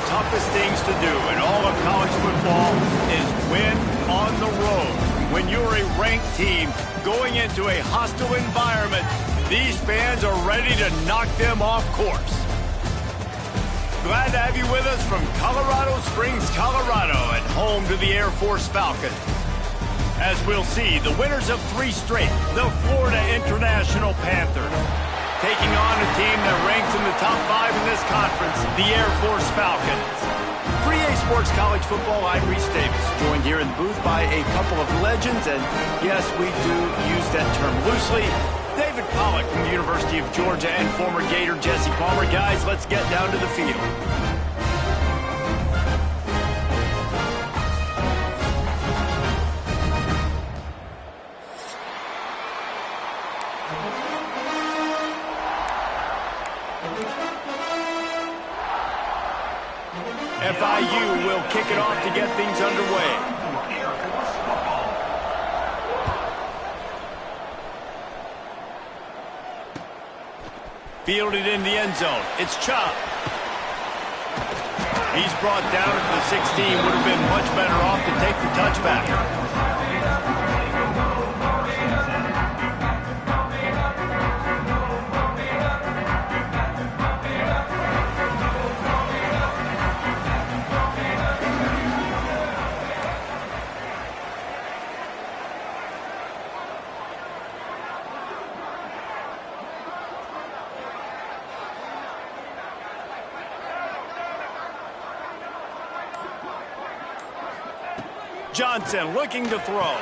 toughest things to do in all of college football is win on the road. When you're a ranked team going into a hostile environment, these fans are ready to knock them off course. Glad to have you with us from Colorado Springs, Colorado, and home to the Air Force Falcons. As we'll see, the winners of 3 straight, the Florida International Panthers, taking on a team that ranks in the top 5 in this conference, the Air Force Falcons. For EA Sports College Football, I'm Reese Davis, joined here in the booth by a couple of legends, and yes, we do use that term loosely. David Pollack from the University of Georgia and former Gator Jesse Palmer. Guys, let's get down to the field. FIU will kick it off to get things underway. Fielded in the end zone. It's Chubb. He's brought down at the 16. Would have been much better off to take the touchback. Johnson looking to throw.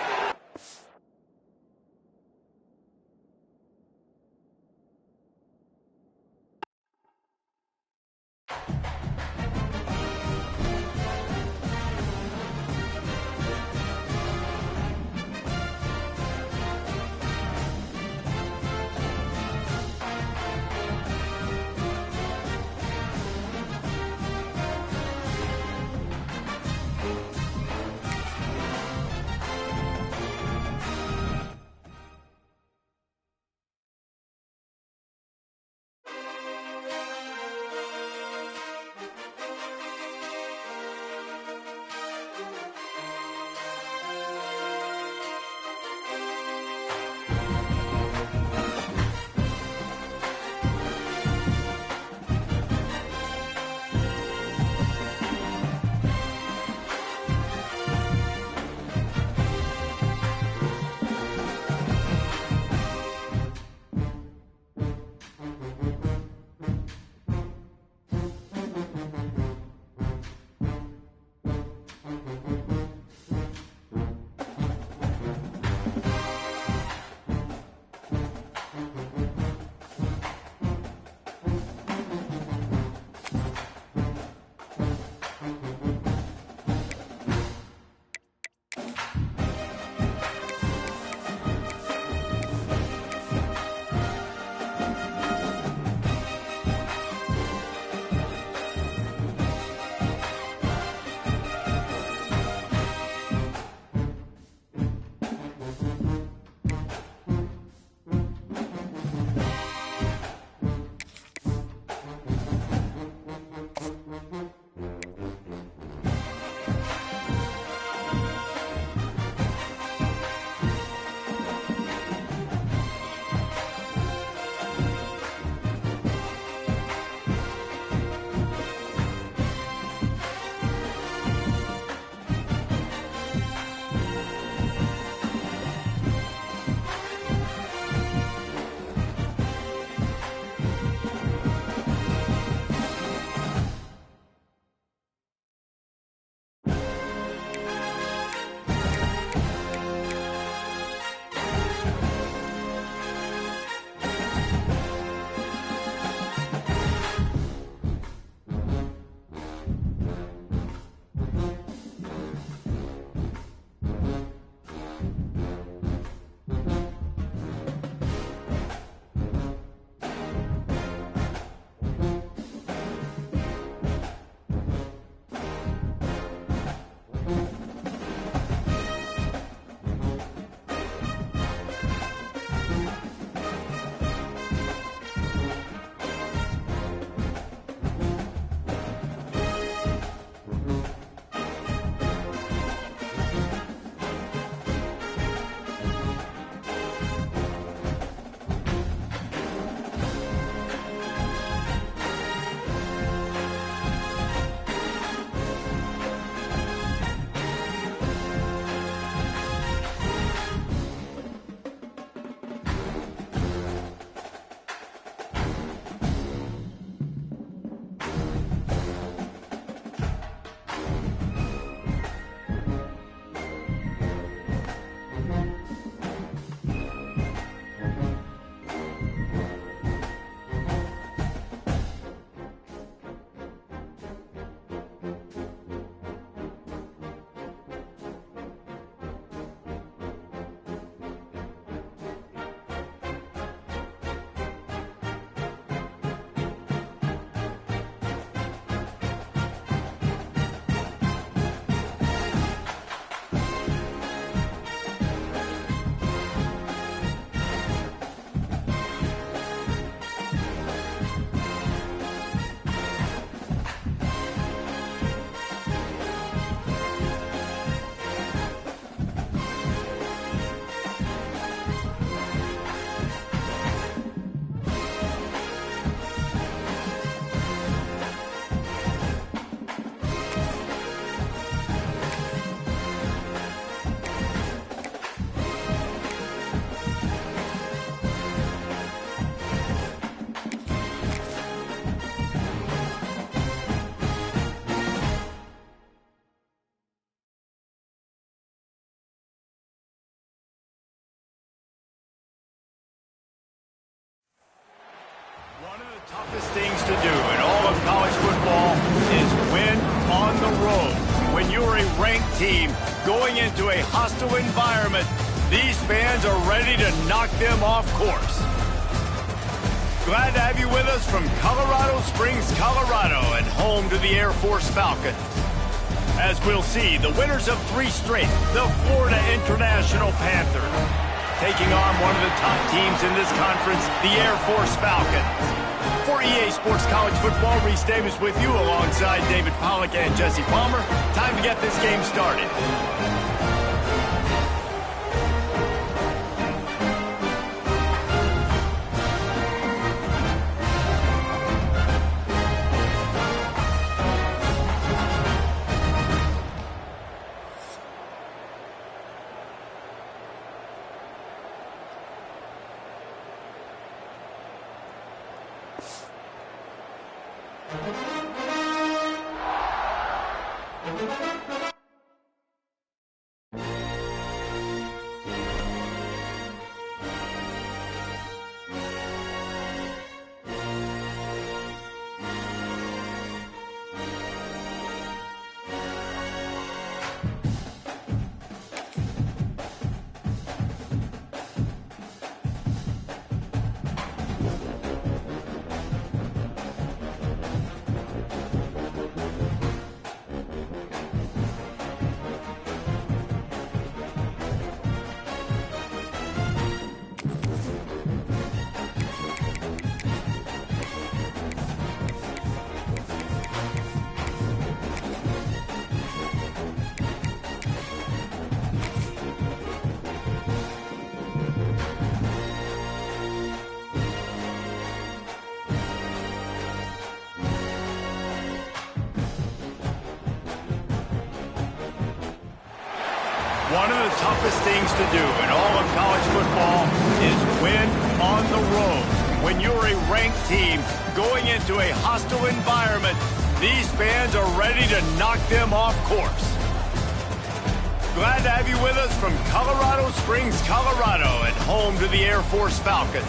ranked team going into a hostile environment, these fans are ready to knock them off course. Glad to have you with us from Colorado Springs, Colorado, and home to the Air Force Falcons. As we'll see, the winners of 3 straight, the Florida International Panthers, taking on one of the top teams in this conference, the Air Force Falcons. For EA Sports College Football, Reese Davis with you alongside David Pollack and Jesse Palmer. Time to get this game started. One of the toughest things to do in all of college football is win on the road. When you're a ranked team going into a hostile environment, these fans are ready to knock them off course. Glad to have you with us from Colorado Springs, Colorado, and home to the Air Force Falcons.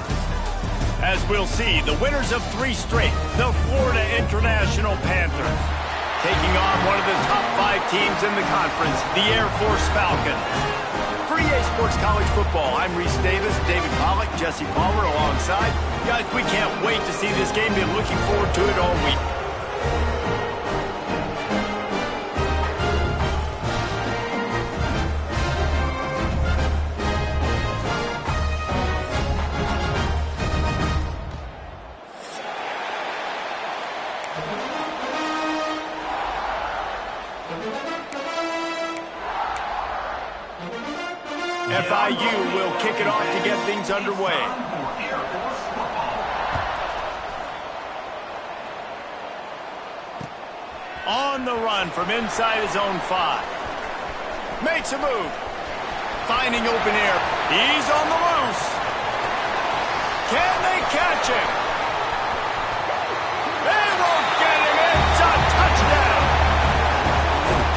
As we'll see, the winners of 3 straight, the Florida International Panthers, taking on one of the top 5 teams in the conference, the Air Force Falcons. For EA Sports College Football, I'm Reese Davis, David Pollack, Jesse Palmer alongside. Guys, we can't wait to see this game. Been looking forward to it all week. FIU will kick it off to get things underway. On the run from inside his own 5. Makes a move. Finding open air. He's on the loose. Can they catch him? They won't get him. It's a touchdown.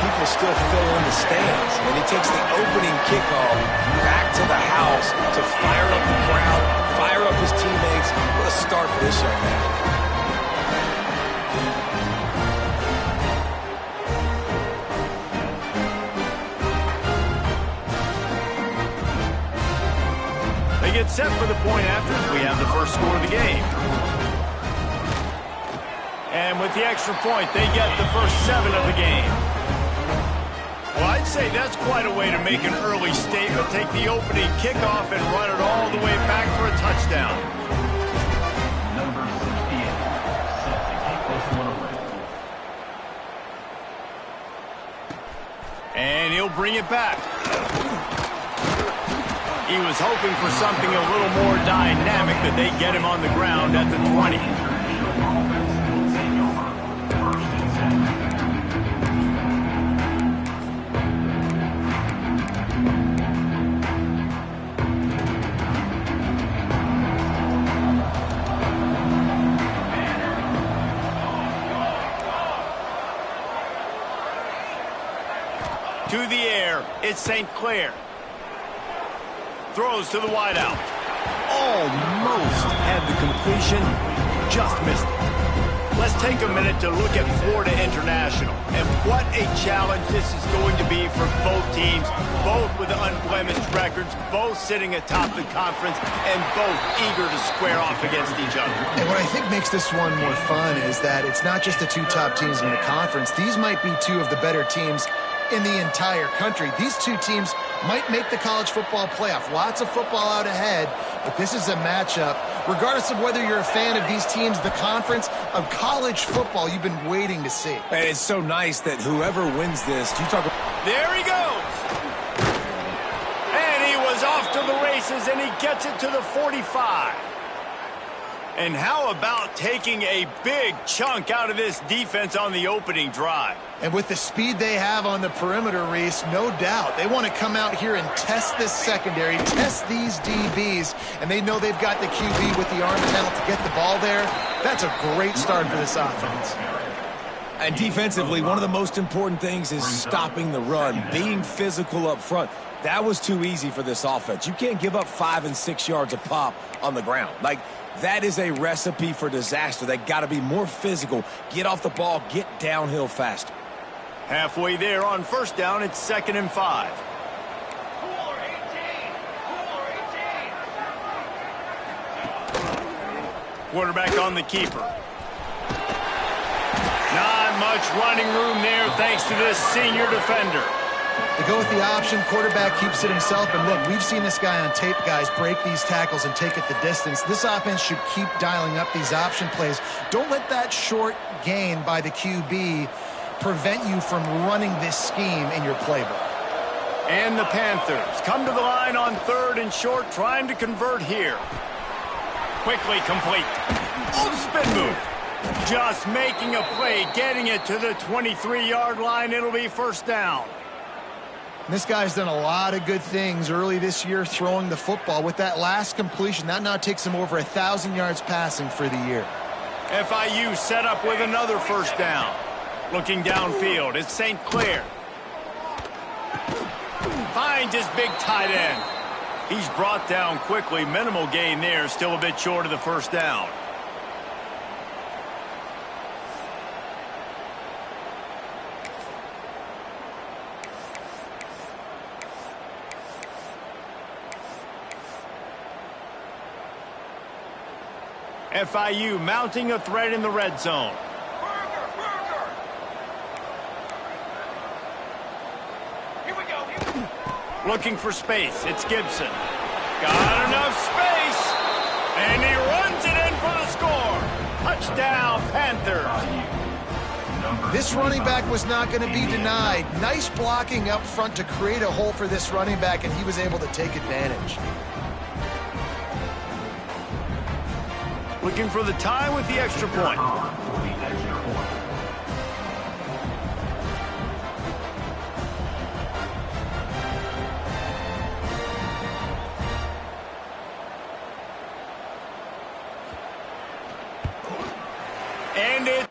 People still fill in the stands, and he takes the opening kickoff back to the house to fire up the crowd, fire up his teammates. What a start for this young man. They get set for the point after as we have the first score of the game. And with the extra point, they get the first 7 of the game. Well, I'd say that's quite a way to make an early statement. Take the opening kickoff and run it all the way back for a touchdown. Number 68, set to kick this one away. And he'll bring it back. He was hoping for something a little more dynamic, but they get him on the ground at the 20. To the air, it's St. Clair. Throws to the wideout. Almost had the completion, just missed it. let's take a minute to look at Florida International. And what a challenge this is going to be for both teams, both with unblemished records, both sitting atop the conference, and both eager to square off against each other. And what I think makes this one more fun is that it's not just the two top teams in the conference. These might be two of the better teams in the entire country. These two teams might make the college football playoff. Lots of football out ahead, but this is a matchup, regardless of whether you're a fan of these teams, the conference, of college football you've been waiting to see. And it's so nice that whoever wins this, you talk about... There he goes! And he was off to the races, and he gets it to the 45. And how about taking a big chunk out of this defense on the opening drive? And with the speed they have on the perimeter, Reese, no doubt, they want to come out here and test this secondary, test these DBs, and they know they've got the QB with the arm talent to get the ball there. That's a great start for this offense. And defensively, one of the most important things is stopping the run, being physical up front. That was too easy for this offense. You can't give up 5 and 6 yards a pop on the ground. Like, that is a recipe for disaster. They got to be more physical, get off the ball, get downhill faster. Halfway there on first down, it's 2nd and 5. Quarterback on the keeper. Not much running room there thanks to this senior defender. They go with the option. Quarterback keeps it himself. And look, we've seen this guy on tape, guys, break these tackles and take it the distance. This offense should keep dialing up these option plays. Don't let that short gain by the QB prevent you from running this scheme in your playbook. And the Panthers come to the line on 3rd and short, trying to convert here. Quickly complete. Oh, spin move. Just making a play, getting it to the 23-yard line. It'll be first down. This guy's done a lot of good things early this year throwing the football. With that last completion, that now takes him over 1,000 yards passing for the year. FIU set up with another first down. Looking downfield, it's St. Clair. Finds his big tight end. He's brought down quickly. Minimal gain there, still a bit short of the first down. FIU mounting a threat in the red zone. Here we go. Looking for space. It's Gibson. Got enough space. And he runs it in for the score. Touchdown, Panthers. This running back was not going to be denied. Nice blocking up front to create a hole for this running back, and he was able to take advantage. Looking for the tie with the extra point. And it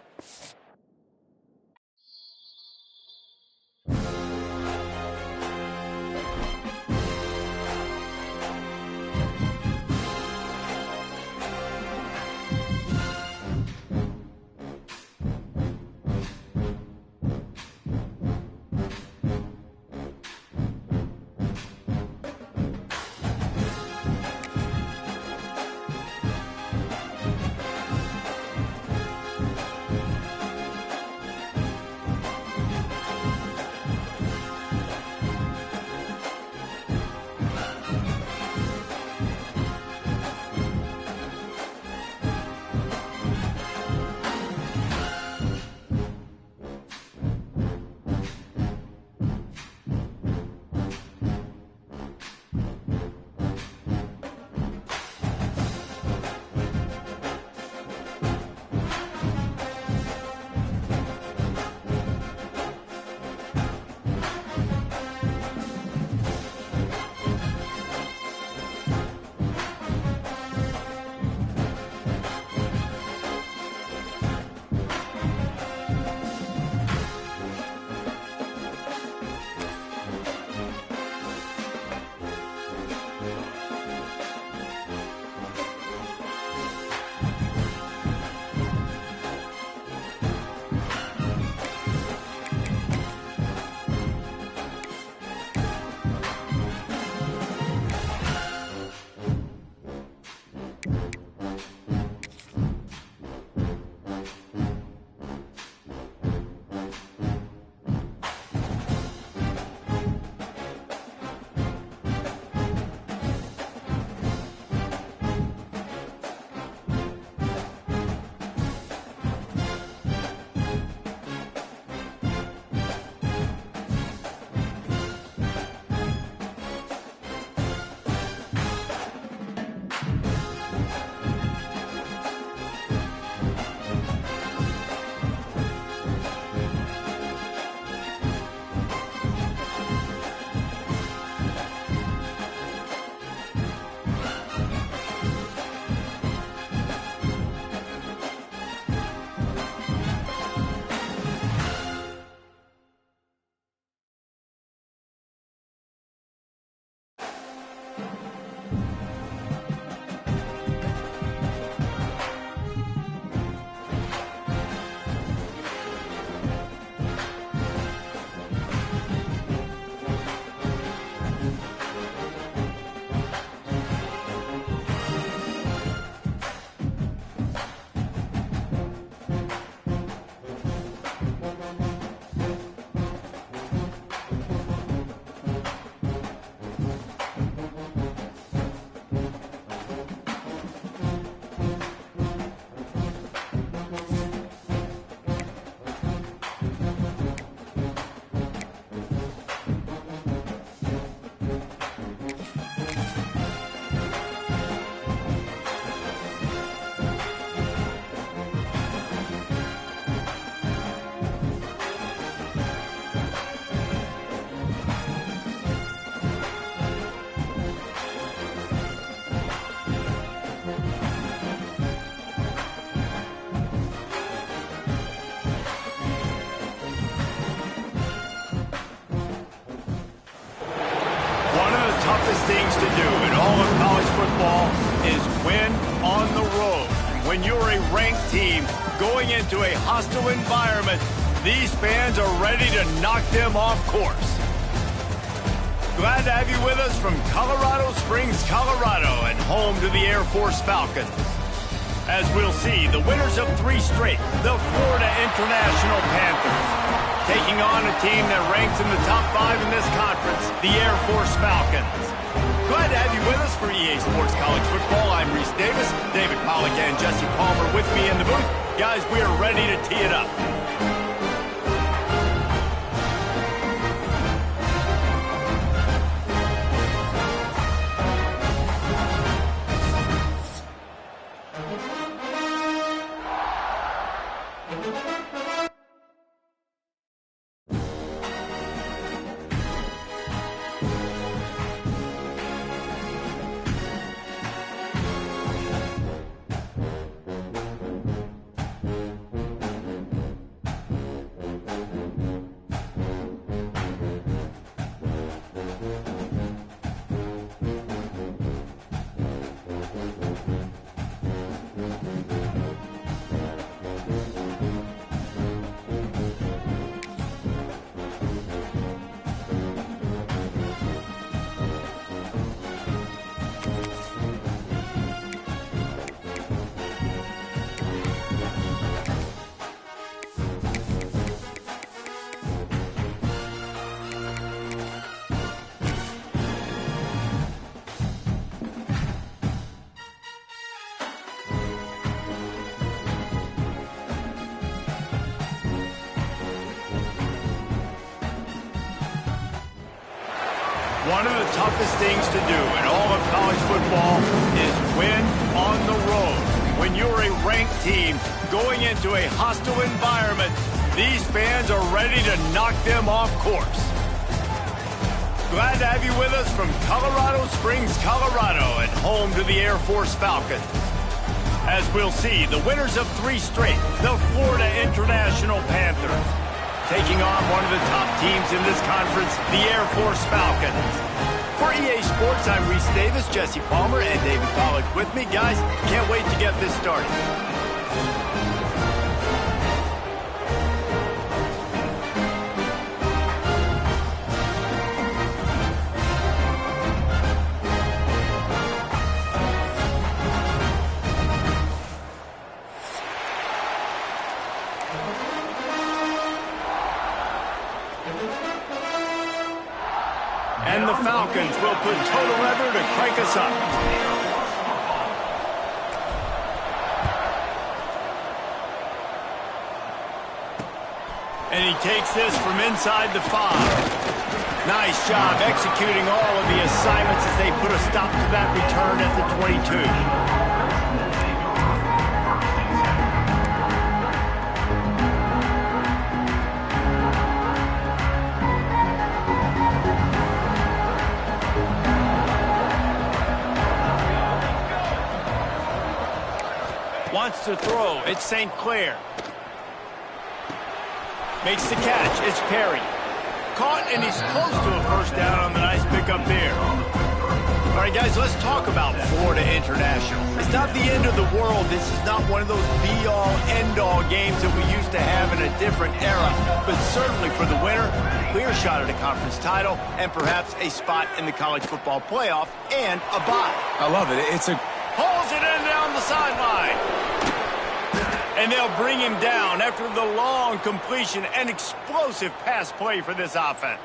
things to do in all of college football is win on the road. When you're a ranked team going into a hostile environment, these fans are ready to knock them off course. Glad to have you with us from Colorado Springs, Colorado, and home to the Air Force Falcons. As we'll see, the winners of 3 straight, the Florida International Panthers, taking on a team that ranks in the top 5 in this conference, the Air Force Falcons. Glad to have you with us for EA Sports College Football. I'm Reese Davis, David Pollack and Jesse Palmer with me in the booth. Guys, we are ready to tee it up. One of the toughest things to do in all of college football is win on the road. When you're a ranked team going into a hostile environment, these fans are ready to knock them off course. Glad to have you with us from Colorado Springs, Colorado, and home to the Air Force Falcons. As we'll see, the winners of 3 straight, the Florida International Panthers, taking on one of the top teams in this conference, the Air Force Falcons. For EA Sports, I'm Reese Davis, Jesse Palmer, and David Pollack with me. Guys, can't wait to get this started. And the Falcons will put total leather to crank us up. And he takes this from inside the 5. Nice job executing all of the assignments as they put a stop to that return at the 22. Wants to throw. It's St. Clair. Makes the catch. It's Perry. Caught, and he's close to a first down on the nice pickup there. All right, guys, let's talk about Florida International. It's not the end of the world. This is not one of those be-all, end-all games that we used to have in a different era. But certainly for the winner, clear shot at a conference title and perhaps a spot in the college football playoff and a bye. I love it. It's a... Pulls it in down the sideline. And they'll bring him down after the long completion and explosive pass play for this offense.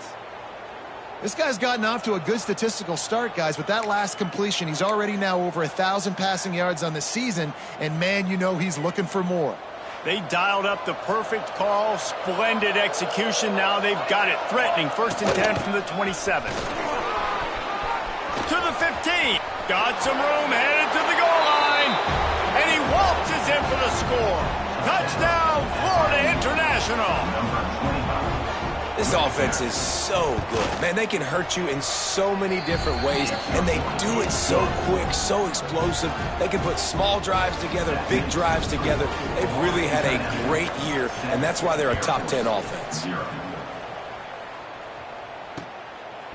This guy's gotten off to a good statistical start, guys. With that last completion, he's already now over 1,000 passing yards on the season, and man, you know he's looking for more. They dialed up the perfect call, splendid execution. Now they've got it threatening. 1st and 10 from the 27. To the 15. Got some room, headed to the goal line. And he waltzes in for the score. Touchdown, Florida International. This offense is so good. Man, they can hurt you in so many different ways, and they do it so quick, so explosive. They can put small drives together, big drives together. They've really had a great year, and that's why they're a top 10 offense.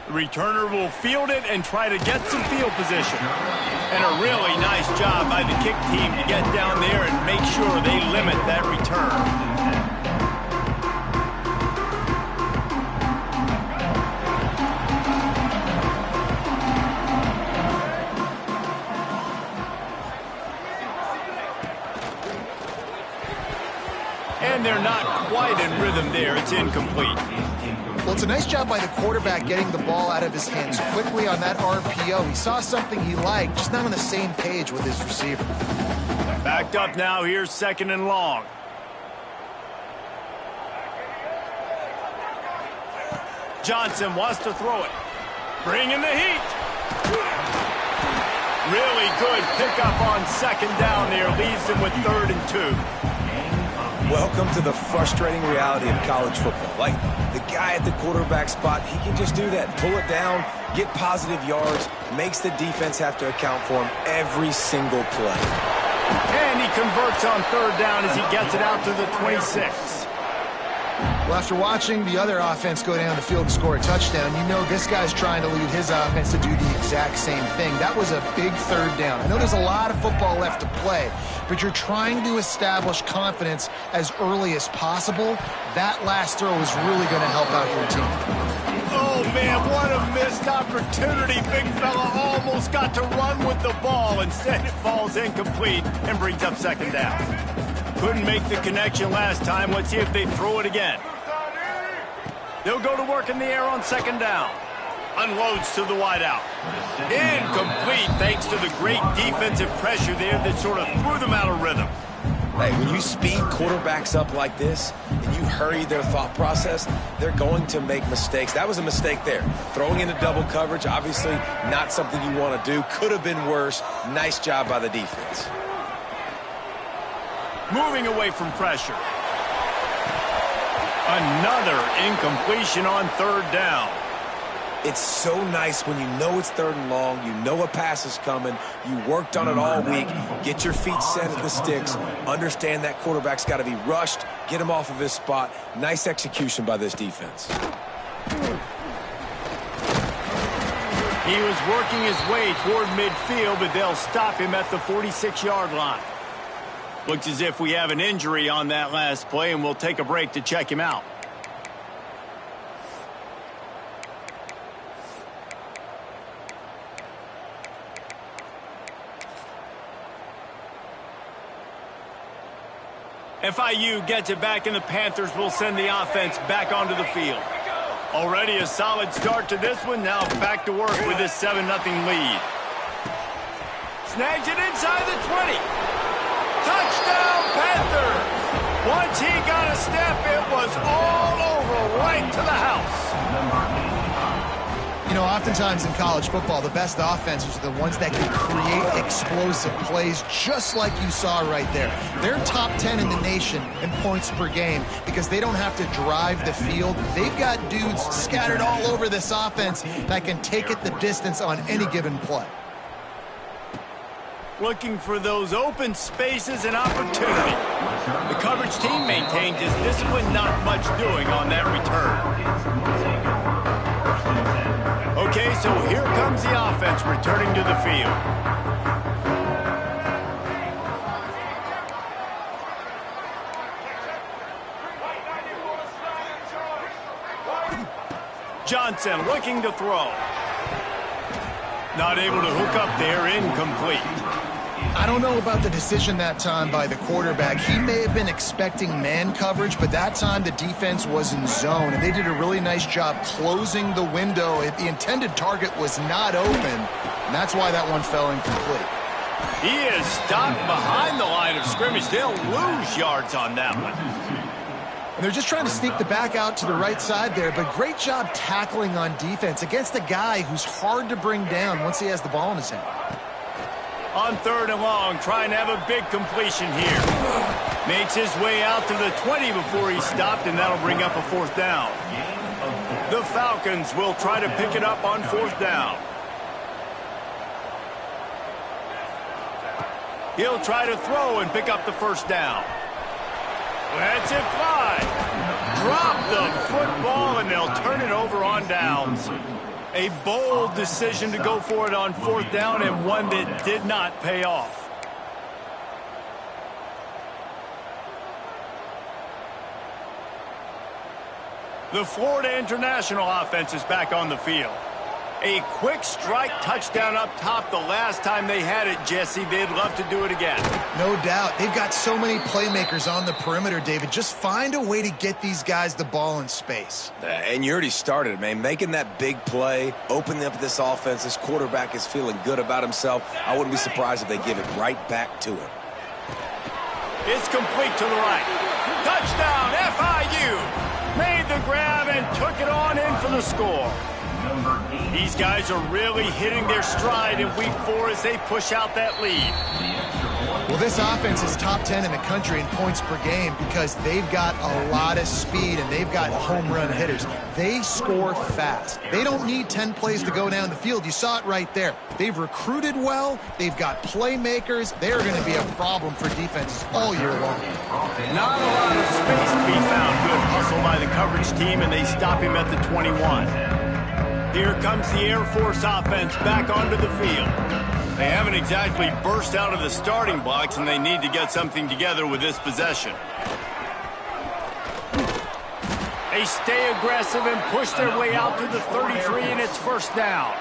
The returner will field it and try to get some field position. And a really nice job by the kick team to get down there and make sure they limit that return. And they're not quite in rhythm there. It's incomplete. Well, it's a nice job by the quarterback getting the ball out of his hands quickly on that RPO. He saw something he liked, just not on the same page with his receiver. Backed up now. Here's 2nd and long. Johnson wants to throw it. Bringing the heat. Really good pickup on 2nd down there. Leaves them with 3rd and 2. Welcome to the frustrating reality of college football. Like, the guy at the quarterback spot, he can just do that. Pull it down, get positive yards, makes the defense have to account for him every single play. And he converts on 3rd down as he gets it out to the 26. Well, after watching the other offense go down the field and score a touchdown, you know this guy's trying to lead his offense to do the exact same thing. That was a big 3rd down. I know there's a lot of football left to play, but you're trying to establish confidence as early as possible. That last throw is really going to help out your team. Oh, man, what a missed opportunity. Big fella almost got to run with the ball. Instead, it falls incomplete and brings up 2nd down. Couldn't make the connection last time. Let's see if they throw it again. They'll go to work in the air on 2nd down. Unloads to the wideout. Incomplete thanks to the great defensive pressure there that sort of threw them out of rhythm. Hey, when you speed quarterbacks up like this and you hurry their thought process, they're going to make mistakes. That was a mistake there. Throwing into double coverage, obviously not something you want to do. Could have been worse. Nice job by the defense. Moving away from pressure. Another incompletion on 3rd down. It's so nice when you know it's 3rd and long, you know a pass is coming, you worked on it all week, get your feet set at the sticks, understand that quarterback's got to be rushed, get him off of his spot. Nice execution by this defense. He was working his way toward midfield, but they'll stop him at the 46-yard line. Looks as if we have an injury on that last play, and we'll take a break to check him out. FIU gets it back, and the Panthers will send the offense back onto the field. Already a solid start to this one. Now back to work with this 7-0 lead. Snags it inside the 20. Touchdown, Panthers! Once he got a step, it was all over, right to the house. You know, oftentimes in college football, the best offenses are the ones that can create explosive plays, just like you saw right there. They're top 10 in the nation in points per game because they don't have to drive the field. They've got dudes scattered all over this offense that can take it the distance on any given play. Looking for those open spaces and opportunity. The coverage team maintains his discipline, not much doing on that return. Okay, so here comes the offense returning to the field. Johnson looking to throw. Not able to hook up there, incomplete. I don't know about the decision that time by the quarterback. He may have been expecting man coverage, but that time the defense was in zone, and they did a really nice job closing the window. The intended target was not open, and that's why that one fell incomplete. He is stopped behind the line of scrimmage. They'll lose yards on that one. And they're just trying to sneak the back out to the right side there, but great job tackling on defense against a guy who's hard to bring down once he has the ball in his hand. On 3rd and long, trying to have a big completion here. Makes his way out to the 20 before he stopped, and that'll bring up a 4th down. The Falcons will try to pick it up on 4th down. He'll try to throw and pick up the 1st down. Lets it fly. Drop the football, and they'll turn it over on downs. A bold decision to go for it on 4th down, and one that did not pay off. The Florida International offense is back on the field. A quick strike touchdown up top the last time they had it, Jesse. They'd love to do it again. No doubt. They've got so many playmakers on the perimeter, David. Just find a way to get these guys the ball in space. And you already started, man. Making that big play, opening up this offense. This quarterback is feeling good about himself. I wouldn't be surprised if they give it right back to him. It's complete to the right. Touchdown, FIU! Made the grab and took it on in for the score. These guys are really hitting their stride in week 4 as they push out that lead. Well, this offense is top 10 in the country in points per game because they've got a lot of speed and they've got home run hitters. They score fast. They don't need 10 plays to go down the field. You saw it right there. They've recruited well. They've got playmakers. They're going to be a problem for defenses all year long. Not a lot of space to be found. Good hustle by the coverage team, and they stop him at the 21. Here comes the Air Force offense back onto the field. They haven't exactly burst out of the starting blocks, and they need to get something together with this possession. They stay aggressive and push their way out to the 33, and it's 1st down.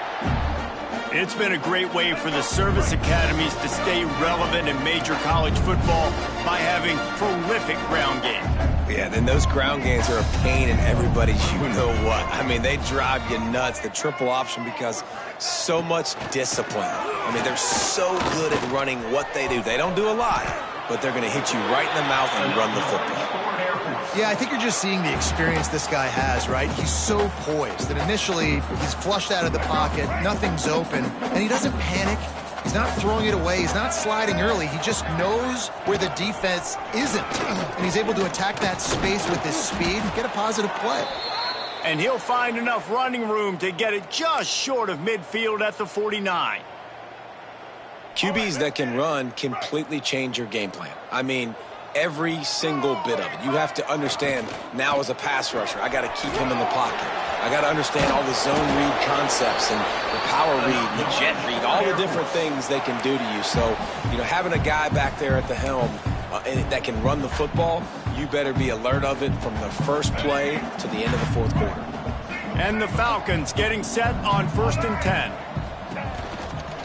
It's been a great way for the service academies to stay relevant in major college football by having prolific ground game. Yeah, then those ground games are a pain in everybody's you-know-what. I mean, they drive you nuts, the triple option, because so much discipline. I mean, they're so good at running what they do. They don't do a lot, but they're going to hit you right in the mouth and run the football. Yeah, I think you're just seeing the experience this guy has, right? He's so poised that initially he's flushed out of the pocket, nothing's open, and he doesn't panic. He's not throwing it away. He's not sliding early. He just knows where the defense isn't, and he's able to attack that space with his speed and get a positive play. And he'll find enough running room to get it just short of midfield at the 49. QBs that can run completely change your game plan. I mean, every single bit of it. You have to understand now as a pass rusher, I got to keep him in the pocket. I got to understand all the zone read concepts and the power read and the jet read, all the different things they can do to you. So, having a guy back there at the helm that can run the football, you better be alert of it from the first play to the end of the 4th quarter. And the Falcons getting set on 1st and 10.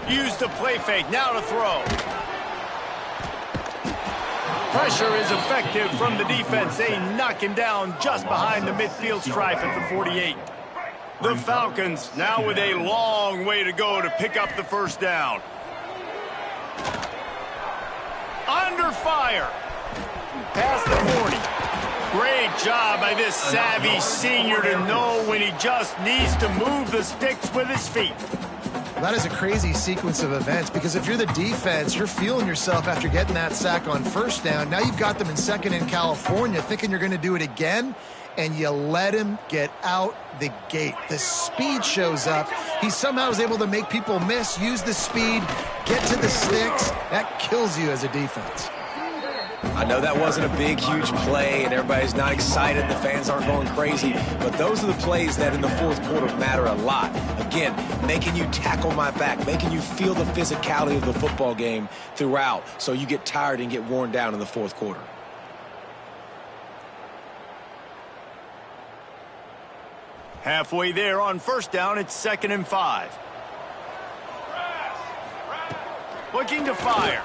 Use the play fake, now to throw. Pressure is effective from the defense. They knock him down just behind the midfield stripe at the 48. The Falcons now with a long way to go to pick up the 1st down. Under fire. Past the 40. Great job by this savvy senior to know when he just needs to move the sticks with his feet. That is a crazy sequence of events because if you're the defense, you're feeling yourself after getting that sack on 1st down. Now you've got them in 2nd in California thinking you're going to do it again, and you let him get out the gate. The speed shows up. He somehow is able to make people miss, use the speed, get to the sticks. That kills you as a defense. I know that wasn't a big, huge play, and everybody's not excited. The fans aren't going crazy. But those are the plays that in the 4th quarter matter a lot. Again, making you tackle my back, making you feel the physicality of the football game throughout so you get tired and get worn down in the 4th quarter. Halfway there on 1st down, it's 2nd and 5. Looking to fire.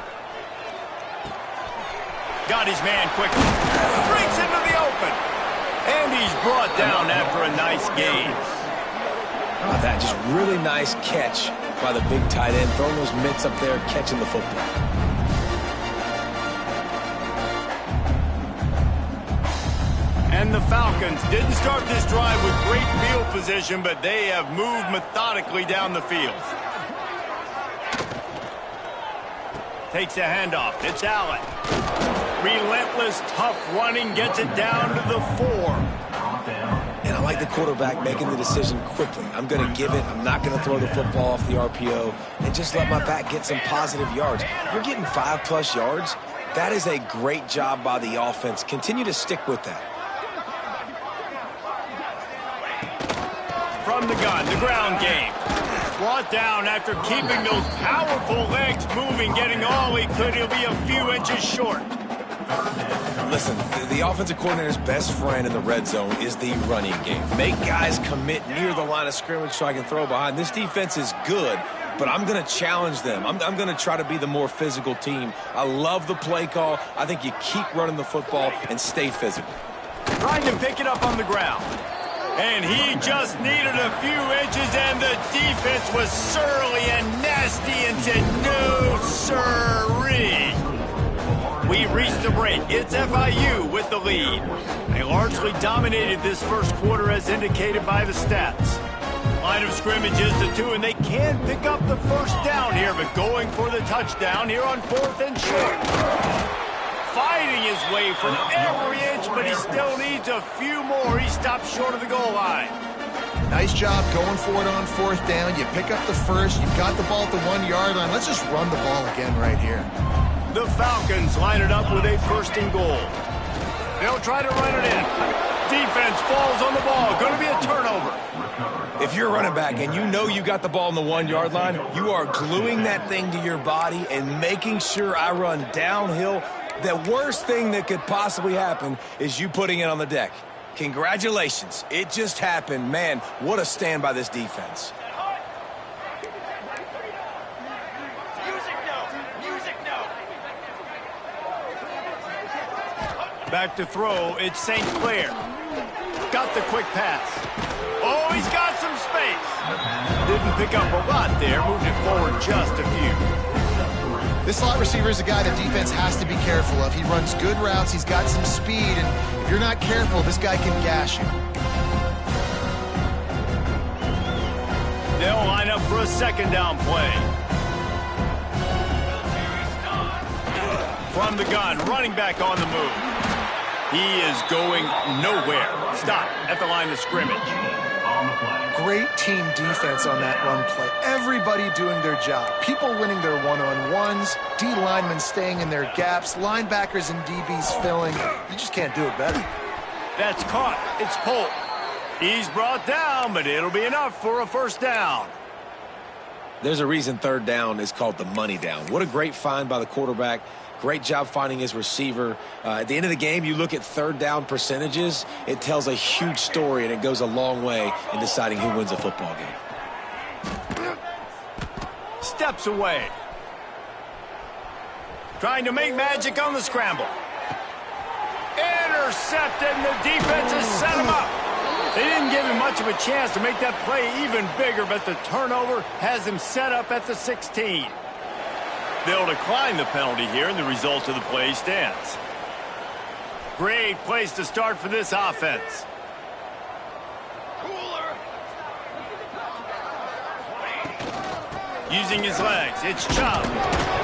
Got his man quickly. Breaks into the open. And he's brought down after a nice gain. How about that? Just really nice catch by the big tight end. Throwing those mitts up there, catching the football. And the Falcons didn't start this drive with great field position, but they have moved methodically down the field. Takes a handoff. It's Allen. Relentless, tough running, gets it down to the 4. And I like the quarterback making the decision quickly. I'm going to give it. I'm not going to throw the football off the RPO and just let my back get some positive yards. You're getting 5+ yards. That is a great job by the offense. Continue to stick with that. From the gun, the ground game. Brought down after keeping those powerful legs moving, getting all he could. He'll be a few inches short. Listen, the offensive coordinator's best friend in the red zone is the running game. Make guys commit near the line of scrimmage so I can throw behind. This defense is good, but I'm going to challenge them. I'm going to try to be the more physical team. I love the play call. I think you keep running the football and stay physical. Trying to pick it up on the ground. And he just needed a few inches, and the defense was surly and nasty and said, no, sirree. We reached the break. It's FIU with the lead. They largely dominated this first quarter as indicated by the stats. Line of scrimmage is the 2, and they can pick up the first down here, but going for the touchdown here on 4th and short. Fighting his way from every inch, but he still needs a few more. He stops short of the goal line. Nice job going for it on 4th down. You pick up the first. You've got the ball at the 1-yard line. Let's just run the ball again right here. The Falcons line it up with a 1st and goal. They'll try to run it in. Defense falls on the ball. Going to be a turnover. If you're a running back and you know you got the ball on the 1-yard line, you are gluing that thing to your body and making sure I run downhill. The worst thing that could possibly happen is you putting it on the deck. Congratulations. It just happened. Man, what a stand by this defense. Back to throw, it's St. Clair. Got the quick pass. Oh, he's got some space. Didn't pick up a lot there, moved it forward just a few. This slot receiver is a guy the defense has to be careful of. He runs good routes, he's got some speed, and if you're not careful, this guy can gash you. They'll line up for a 2nd down play. From the gun, running back on the move. He is going nowhere. Stop at the line of scrimmage. Great team defense on that run play. Everybody doing their job. People winning their one-on-ones, D linemen staying in their gaps, linebackers and DBs filling. You just can't do it better. That's caught. It's Polk. He's brought down, but it'll be enough for a 1st down. There's a reason 3rd down is called the money down. What a great find by the quarterback. Great job finding his receiver. At the end of the game, you look at 3rd down percentages. It tells a huge story, and it goes a long way in deciding who wins a football game. Steps away. Trying to make magic on the scramble. Intercepted, and the defense has set him up. They didn't give him much of a chance to make that play even bigger, but the turnover has him set up at the 16. They'll decline the penalty here, and the result of the play stands. Great place to start for this offense. Using his legs, it's Chubb.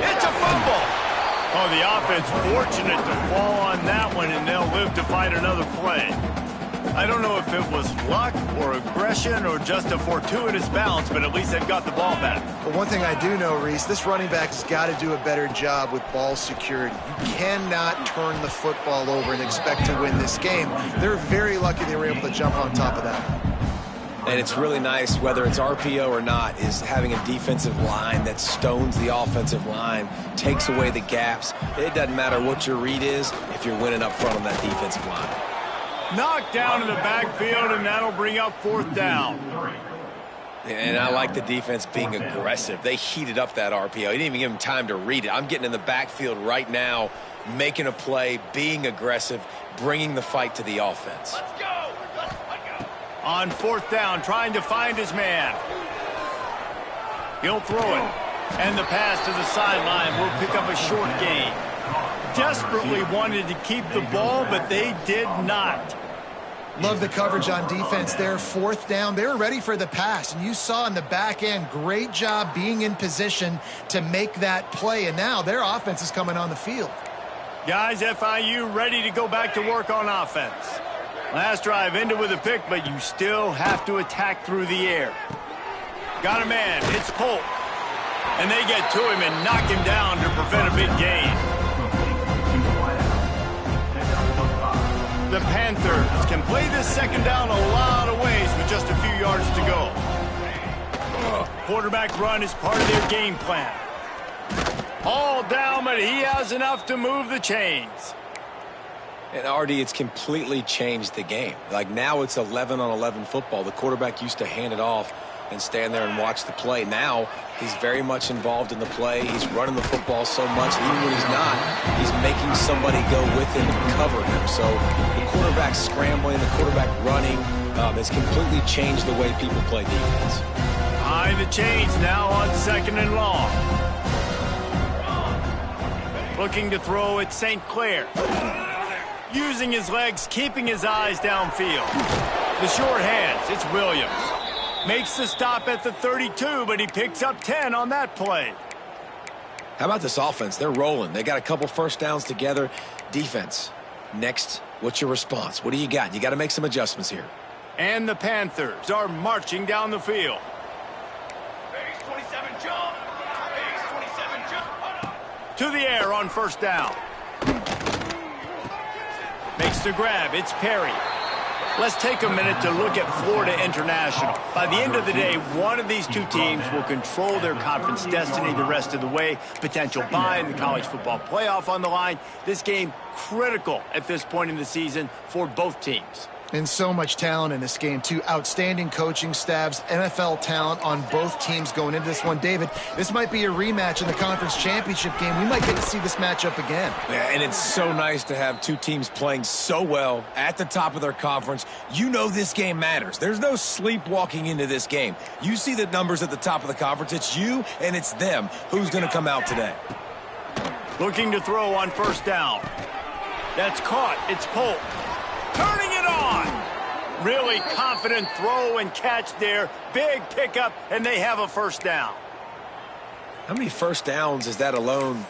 It's a fumble. Oh, the offense fortunate to fall on that one, and they'll live to fight another play. I don't know if it was luck or aggression or just a fortuitous bounce, but at least they've got the ball back. But one thing I do know, Reese, this running back has got to do a better job with ball security. You cannot turn the football over and expect to win this game. They're very lucky they were able to jump on top of that. And it's really nice, whether it's RPO or not, is having a defensive line that stones the offensive line, takes away the gaps. It doesn't matter what your read is if you're winning up front on that defensive line. Knocked down in the backfield, and that'll bring up 4th down. And I like the defense being aggressive. They heated up that RPO. He didn't even give him time to read it. I'm getting in the backfield right now, making a play, being aggressive, bringing the fight to the offense. Let's go. On 4th down, trying to find his man. He'll throw it. And the pass to the sideline will pick up a short gain. Desperately wanted to keep the ball, but they did not. Love the coverage on defense there. 4th down, they were ready for the pass, and you saw in the back end, great job being in position to make that play, and now their offense is coming on the field. Guys, FIU ready to go back to work on offense. Last drive ended with a pick, but you still have to attack through the air. Got a man, it's Polk. And they get to him and knock him down to prevent a big gain. The Panthers can play this second down a lot of ways with just a few yards to go. Quarterback run is part of their game plan. All down, but he has enough to move the chains. And Artie, it's completely changed the game. Like now it's 11-on-11 football. The quarterback used to hand it off and stand there and watch the play. Now he's very much involved in the play. He's running the football so much. Even when he's not, he's making somebody go with him and cover him. So the quarterback scrambling, the quarterback running has completely changed the way people play defense. Behind the chains now on 2nd and long. Looking to throw at St. Clair. Using his legs, keeping his eyes downfield. The short hands, it's Williams. Makes the stop at the 32, but he picks up 10 on that play. How about this offense? They're rolling. They got a couple first downs together. Defense, next, what's your response? What do you got? You got to make some adjustments here. And the Panthers are marching down the field. Base 27 jump. Base 27 jump. To the air on first down. Makes the grab. It's Perry. Let's take a minute to look at Florida International. By the end of the day, one of these two teams will control their conference destiny the rest of the way. Potential bye in the college football playoff on the line. This game critical at this point in the season for both teams. And so much talent in this game, too. Outstanding coaching staffs, NFL talent on both teams going into this one. David, this might be a rematch in the conference championship game. We might get to see this matchup again. Yeah, and it's so nice to have two teams playing so well at the top of their conference. You know this game matters. There's no sleepwalking into this game. You see the numbers at the top of the conference. It's you and it's them. Who's going to come out today? Looking to throw on first down. That's caught. It's Polk. Turning it on. Really confident throw and catch there. Big pickup, and they have a first down. How many first downs is that alone,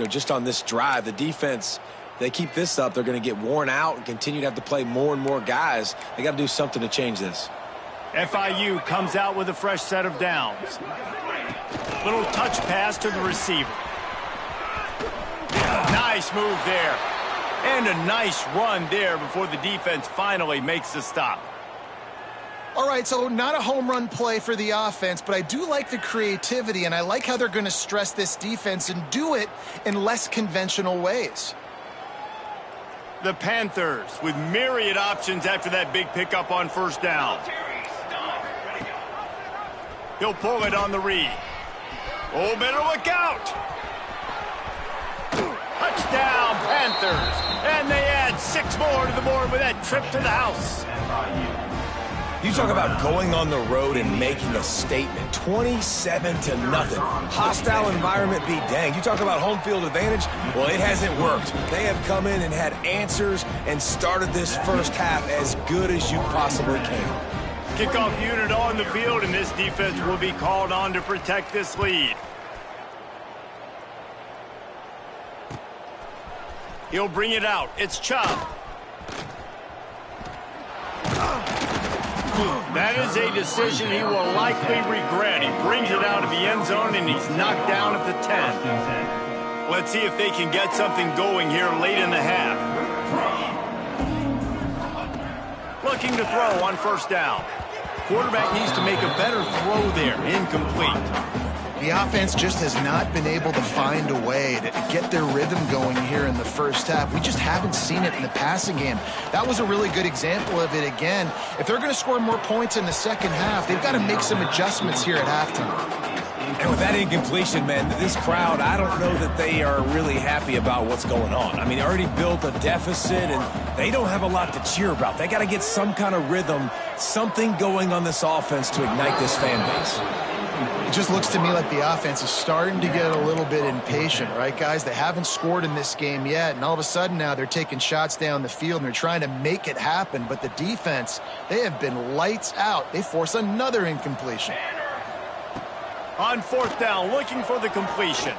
just on this drive? The defense, they keep this up, they're going to get worn out and continue to have to play more and more guys. They got to do something to change this. FIU comes out with a fresh set of downs. Little touch pass to the receiver. Nice move there. And a nice run there before the defense finally makes the stop. All right, so not a home run play for the offense, but I do like the creativity, and I like how they're going to stress this defense and do it in less conventional ways. The Panthers with myriad options after that big pickup on first down. He'll pull it on the read. Oh, better look out. Touchdown, Panthers. And they add 6 more to the board with that trip to the house. You talk about going on the road and making a statement. 27-0. Hostile environment be danged. You talk about home field advantage. Well, it hasn't worked. They have come in and had answers and started this first half as good as you possibly can. Kickoff unit on the field, and this defense will be called on to protect this lead. He'll bring it out. It's Chubb. That is a decision he will likely regret. He brings it out of the end zone, and he's knocked down at the 10. Let's see if they can get something going here late in the half. Looking to throw on first down. Quarterback needs to make a better throw there. Incomplete. The offense just has not been able to find a way to get their rhythm going here in the first half. We just haven't seen it in the passing game. That was a really good example of it again. If they're going to score more points in the second half, they've got to make some adjustments here at halftime. And with that incompletion, man, this crowd, I don't know that they are really happy about what's going on. I mean, they already built a deficit, and they don't have a lot to cheer about. They got to get some kind of rhythm, something going on this offense to ignite this fan base. It just looks to me like the offense is starting to get a little bit impatient, right, guys? They haven't scored in this game yet, and all of a sudden now they're taking shots down the field, and they're trying to make it happen. But the defense, they have been lights out. They force another incompletion. On fourth down, looking for the completion.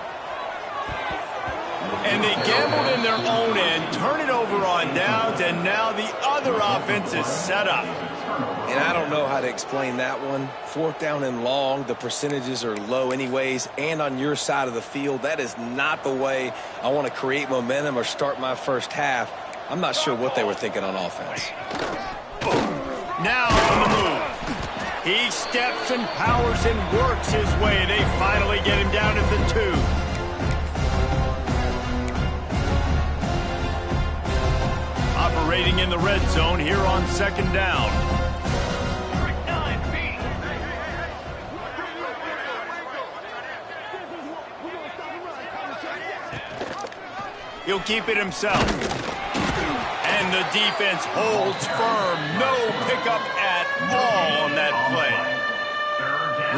And they gambled in their own end, turn it over on downs, and now the other offense is set up. And I don't know how to explain that one. Fourth down and long, the percentages are low anyways, and on your side of the field, that is not the way I want to create momentum or start my first half. I'm not sure what they were thinking on offense. Now on the move. He steps and powers and works his way. They finally get him down at the 2. Operating in the red zone here on 2nd down. He'll keep it himself. And the defense holds firm. No pickup at all on that play.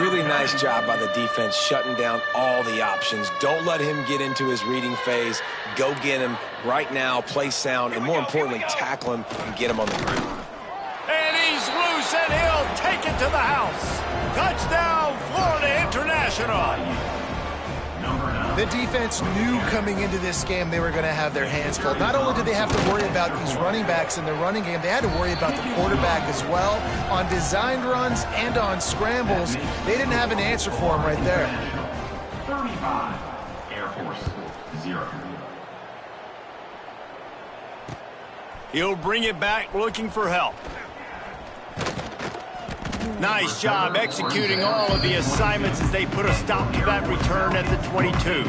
Really nice job by the defense shutting down all the options. Don't let him get into his reading phase. Go get him right now, play sound, and more importantly, tackle him and get him on the ground. And he's loose, and he'll take it to the house. Touchdown, Florida International. The defense knew coming into this game they were going to have their hands full. Not only did they have to worry about these running backs in the running game, they had to worry about the quarterback as well. On designed runs and on scrambles, they didn't have an answer for him right there. 35, Air Force 0. He'll bring it back looking for help. Nice job executing all of the assignments as they put a stop to that return at the 22.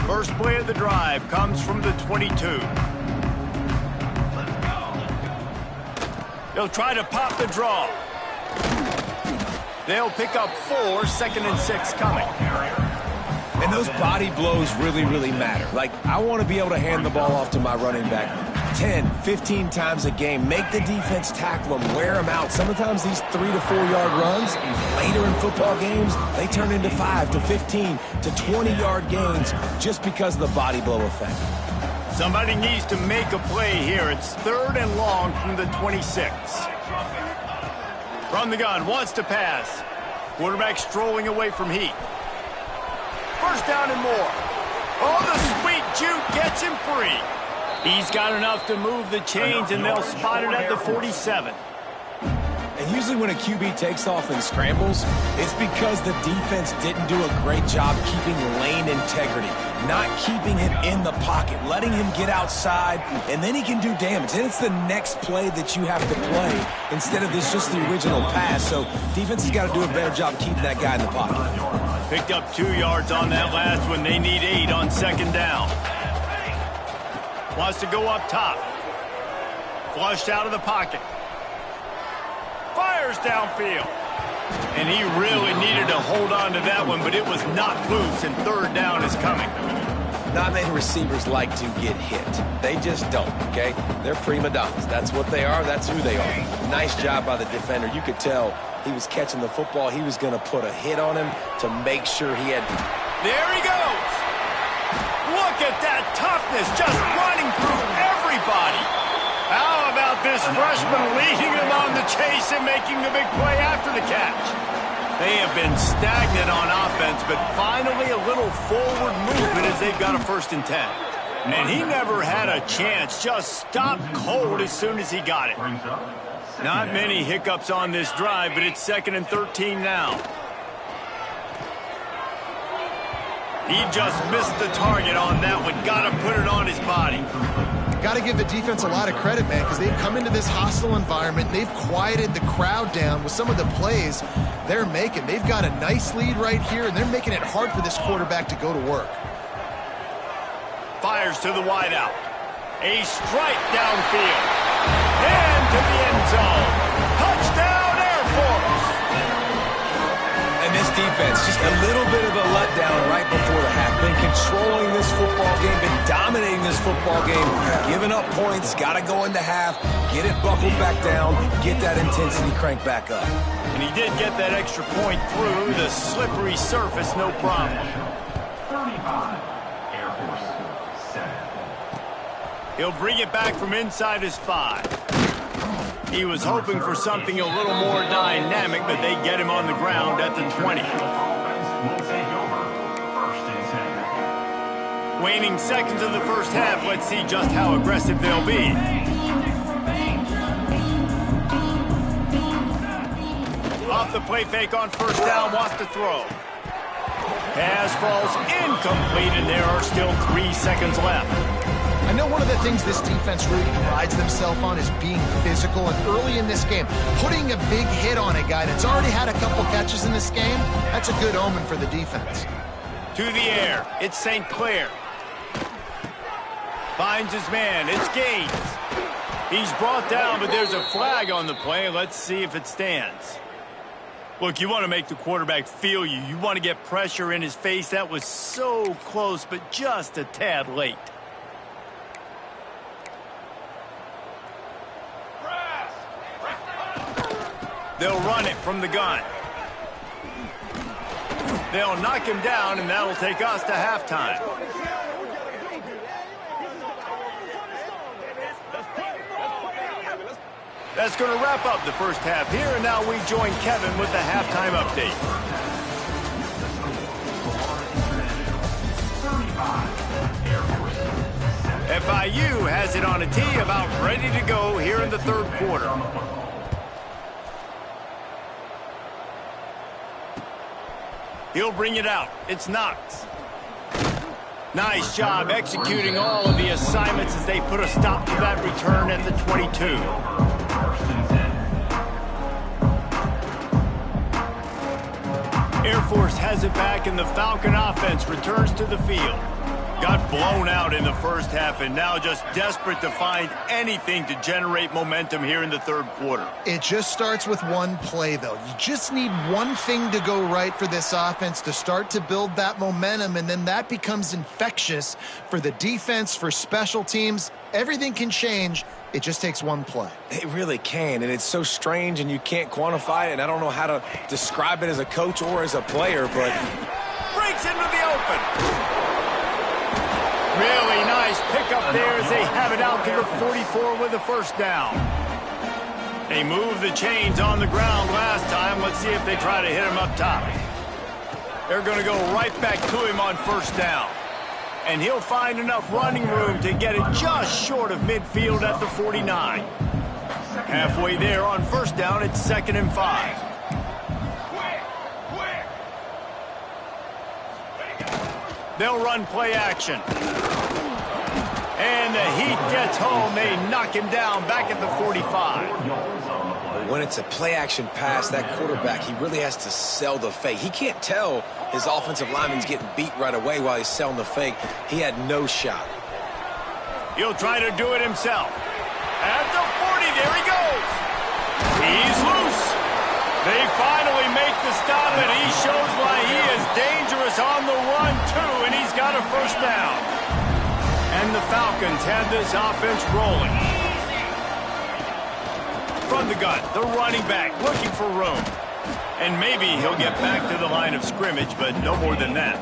First play of the drive comes from the 22. They'll try to pop the draw. They'll pick up 4, 2nd and 6 coming. And those body blows really, really matter. Like, I want to be able to hand the ball off to my running back 10, 15 times a game. Make the defense tackle them, wear them out. Sometimes these 3 to 4 yard runs, later in football games, they turn into 5 to 15 to 20 yard gains just because of the body blow effect. Somebody needs to make a play here. It's 3rd and long from the 26. From the gun, wants to pass. Quarterback strolling away from heat. First down and more. Oh, the sweet juke gets him free. He's got enough to move the chains, and they'll spot it at the 47. And usually when a QB takes off and scrambles, it's because the defense didn't do a great job keeping lane integrity, not keeping him in the pocket, letting him get outside, and then he can do damage. And it's the next play that you have to play instead of this just the original pass. So defense has got to do a better job keeping that guy in the pocket. Picked up 2 yards on that last one. They need 8 on 2nd down. Wants to go up top. Flushed out of the pocket. Fires downfield. And he really needed to hold on to that one, but it was not loose, and 3rd down is coming. Not many receivers like to get hit. They just don't, okay? They're prima donnas. That's what they are. That's who they are. Nice job by the defender. You could tell he was catching the football. He was going to put a hit on him to make sure he had... There he goes. Look at that toughness, just running through everybody. How about this freshman leading them on the chase and making the big play after the catch? They have been stagnant on offense, but finally a little forward movement as they've got a 1st and 10. And he never had a chance, just stopped cold as soon as he got it. Not many hiccups on this drive, but it's 2nd and 13 now. He just missed the target on that one. Got to put it on his body. Got to give the defense a lot of credit, man, because they've come into this hostile environment. They've quieted the crowd down with some of the plays they're making. They've got a nice lead right here, and they're making it hard for this quarterback to go to work. Fires to the wideout. A strike downfield. And to the end zone. Touchdown, Air Force. And this defense, just a little bit of a letdown right before the half. Been controlling this football game, been dominating this football game, giving up points, got to go into half, get it buckled back down, get that intensity cranked back up. And he did get that extra point through the slippery surface, no problem. 35, Air Force 7. He'll bring it back from inside his 5. He was hoping for something a little more dynamic, but they get him on the ground at the 20. Waning seconds of the first half, let's see just how aggressive they'll be. Off the play fake on 1st down, wants to throw. Pass falls incomplete, and there are still 3 seconds left. I know one of the things this defense really prides themselves on is being physical, and early in this game, putting a big hit on a guy that's already had a couple catches in this game, that's a good omen for the defense. To the air, it's St. Clair. Finds his man, it's Gaines. He's brought down, but there's a flag on the play. Let's see if it stands. Look, you want to make the quarterback feel you. You want to get pressure in his face. That was so close, but just a tad late. They'll run it from the gun. They'll knock him down, and that'll take us to halftime. That's going to wrap up the first half here, and now we join Kevin with the halftime update. FIU has it on a tee, about ready to go here in the third quarter. He'll bring it out. It's Knox. Nice job executing all of the assignments as they put a stop to that return at the 22. Air Force has it back, and the Falcon offense returns to the field. Got blown out in the first half, and now just desperate to find anything to generate momentum here in the third quarter. It just starts with one play, though. You just need one thing to go right for this offense to start to build that momentum, and then that becomes infectious for the defense, for special teams. Everything can change. It just takes one play. It really can, and it's so strange, and you can't quantify it, and I don't know how to describe it as a coach or as a player, but... Breaks into the open. Really nice pickup there as they have it out to the 44 with a first down. They moved the chains on the ground last time. Let's see if they try to hit him up top. They're going to go right back to him on first down. And he'll find enough running room to get it just short of midfield at the 49. Halfway there on first down, it's 2nd and 5. They'll run play action. And the Heat gets home. They knock him down back at the 45. When it's a play-action pass, that quarterback, he really has to sell the fake. He can't tell his offensive lineman's getting beat right away while he's selling the fake. He had no shot. He'll try to do it himself. At the 40, there he goes. He's loose. They finally make the stop, and he shows why he is dangerous on the run, too, and he's got a first down. And the Falcons have this offense rolling. From the gun, the running back looking for room. And maybe he'll get back to the line of scrimmage, but no more than that.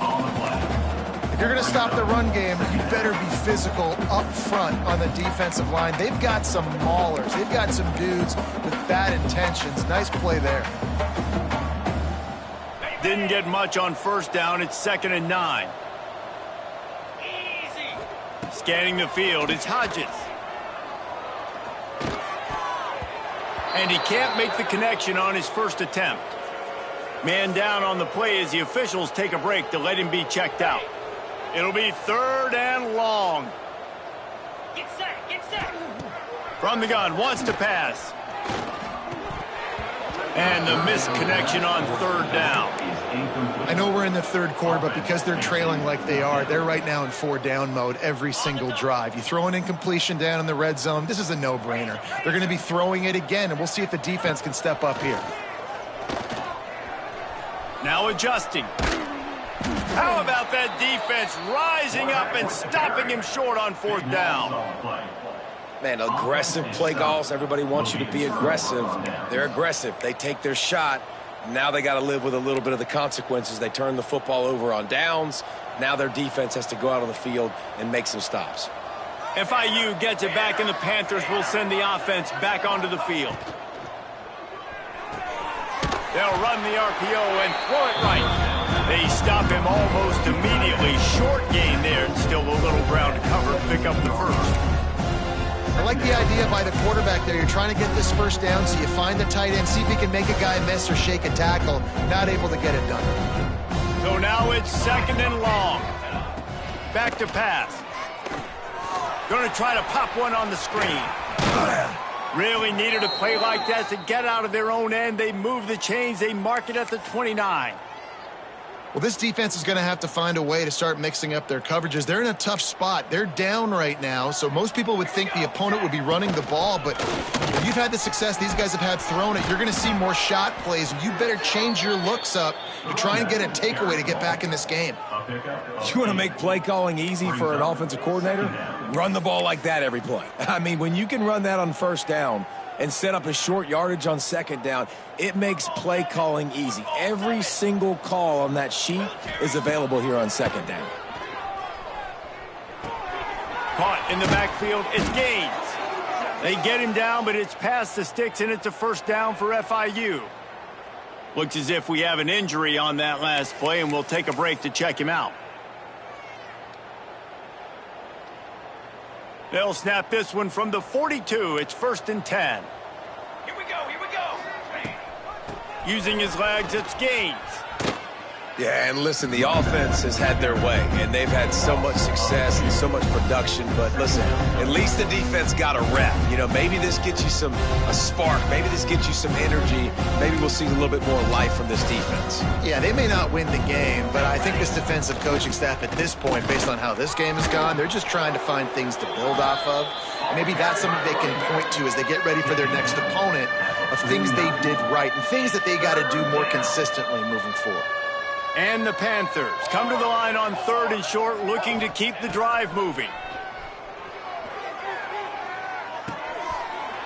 If you're going to stop the run game, you better be physical up front on the defensive line. They've got some maulers. They've got some dudes with bad intentions. Nice play there. Didn't get much on first down. It's 2nd and 9. Scanning the field, it's Hodges. And he can't make the connection on his first attempt. Man down on the play as the officials take a break to let him be checked out. It'll be 3rd and long. Get set, get set. From the gun, wants to pass. And the missed connection on 3rd down. I know we're in the third quarter, but because they're trailing like they are, they're right now in 4-down mode every single drive. You throw an incompletion down in the red zone, this is a no-brainer. They're going to be throwing it again, and we'll see if the defense can step up here. Now adjusting. How about that defense rising up and stopping him short on 4th down? Man, aggressive play calls. Everybody wants you to be aggressive. They're aggressive. They take their shot. Now they got to live with a little bit of the consequences. They turn the football over on downs. Now their defense has to go out on the field and make some stops. FIU gets it back, and the Panthers will send the offense back onto the field. They'll run the RPO and throw it right. They stop him almost immediately. Short gain there, and still a little ground to cover to pick up the first. I like the idea by the quarterback there. You're trying to get this first down, so you find the tight end, see if he can make a guy miss or shake a tackle. Not able to get it done. So now it's 2nd and long. Back to pass. Going to try to pop one on the screen. Really needed a play like that to get out of their own end. They move the chains. They mark it at the 29. Well, this defense is going to have to find a way to start mixing up their coverages. They're in a tough spot. They're down right now, so most people would think the opponent would be running the ball, but if you've had the success these guys have had throwing it, you're going to see more shot plays, and you better change your looks up to try and get a takeaway to get back in this game. You want to make play calling easy for an offensive coordinator? Run the ball like that every play. I mean, when you can run that on first down and set up a short yardage on second down, it makes play calling easy. Every single call on that sheet is available here on second down. Caught in the backfield, it's Gaines. They get him down, but it's past the sticks, and it's a first down for FIU. Looks as if we have an injury on that last play, and we'll take a break to check him out. They'll snap this one from the 42. It's 1st and 10. Here we go, here we go. Using his legs, it's Gaines. Yeah, and listen, the offense has had their way, and they've had so much success and so much production. But listen, at least the defense got a rep. You know, maybe this gets you a spark. Maybe this gets you some energy. Maybe we'll see a little bit more life from this defense. Yeah, they may not win the game, but I think this defensive coaching staff at this point, based on how this game has gone, they're just trying to find things to build off of. And maybe that's something they can point to as they get ready for their next opponent of things they did right and things that they got to do more consistently moving forward. And the Panthers come to the line on 3rd and short, looking to keep the drive moving.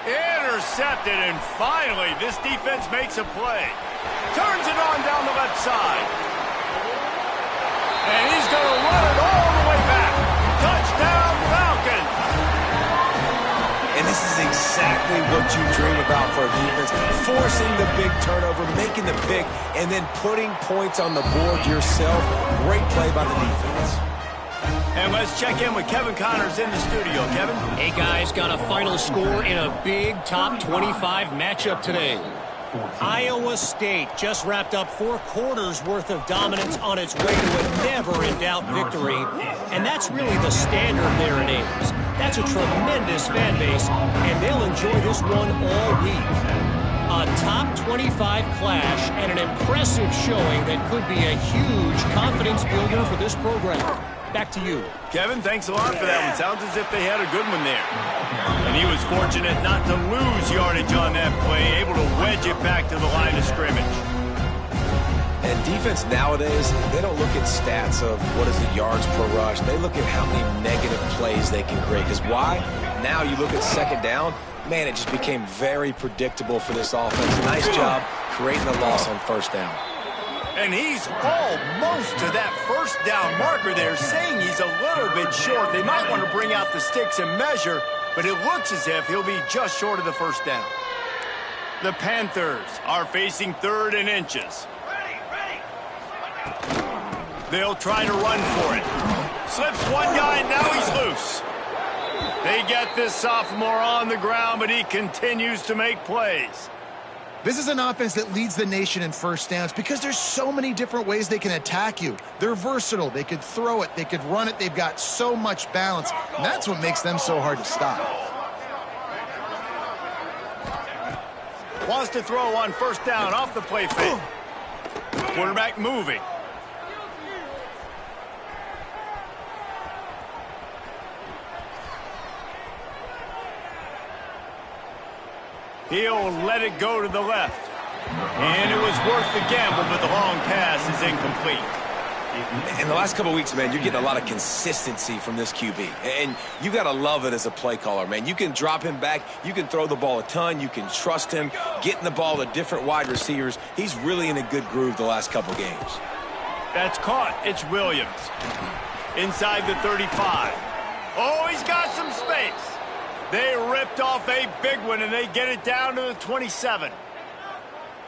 Intercepted, and finally this defense makes a play. Turns it on down the left side. And he's going to run it all the way back. Touchdown, Falcons. And this is exactly what you dream about for a defense. Forcing the big turnover, making the pick, and then putting points on the board yourself. Great play by the defense. And let's check in with Kevin Connors in the studio. Kevin? Hey, guys, got a final score in a big top 25 matchup today. Iowa State just wrapped up 4 quarters worth of dominance on its way to a never-in-doubt victory. And that's really the standard there in Ames. That's a tremendous fan base, and they'll enjoy this one all week. A top 25 clash and an impressive showing that could be a huge confidence builder for this program. Back to you. Kevin, thanks a lot for that one. Sounds as if they had a good one there. And he was fortunate not to lose yardage on that play, able to wedge it back to the line of scrimmage. And defense nowadays, they don't look at stats of what is the yards per rush. They look at how many negative plays they can create. Because why? Now you look at second down, man, it just became very predictable for this offense. Nice job creating a loss on first down. And he's almost to that first down marker there, saying he's a little bit short. They might want to bring out the sticks and measure, but it looks as if he'll be just short of the first down. The Panthers are facing 3rd and inches. They'll try to run for it. Slips one guy, and now he's loose. They get this sophomore on the ground, but he continues to make plays. This is an offense that leads the nation in first downs because there's so many different ways they can attack you. They're versatile. They could throw it. They could run it. They've got so much balance. And that's what makes them so hard to stop. Wants to throw on first down off the play fake. Quarterback moving. He'll let it go to the left. And it was worth the gamble, but the long pass is incomplete. In the last couple of weeks, man, you're getting a lot of consistency from this QB. And you got to love it as a play caller, man. You can drop him back. You can throw the ball a ton. You can trust him. Getting the ball to different wide receivers. He's really in a good groove the last couple games. That's caught. It's Williams. Inside the 35. Oh, he's got some space. They ripped off a big one, and they get it down to the 27.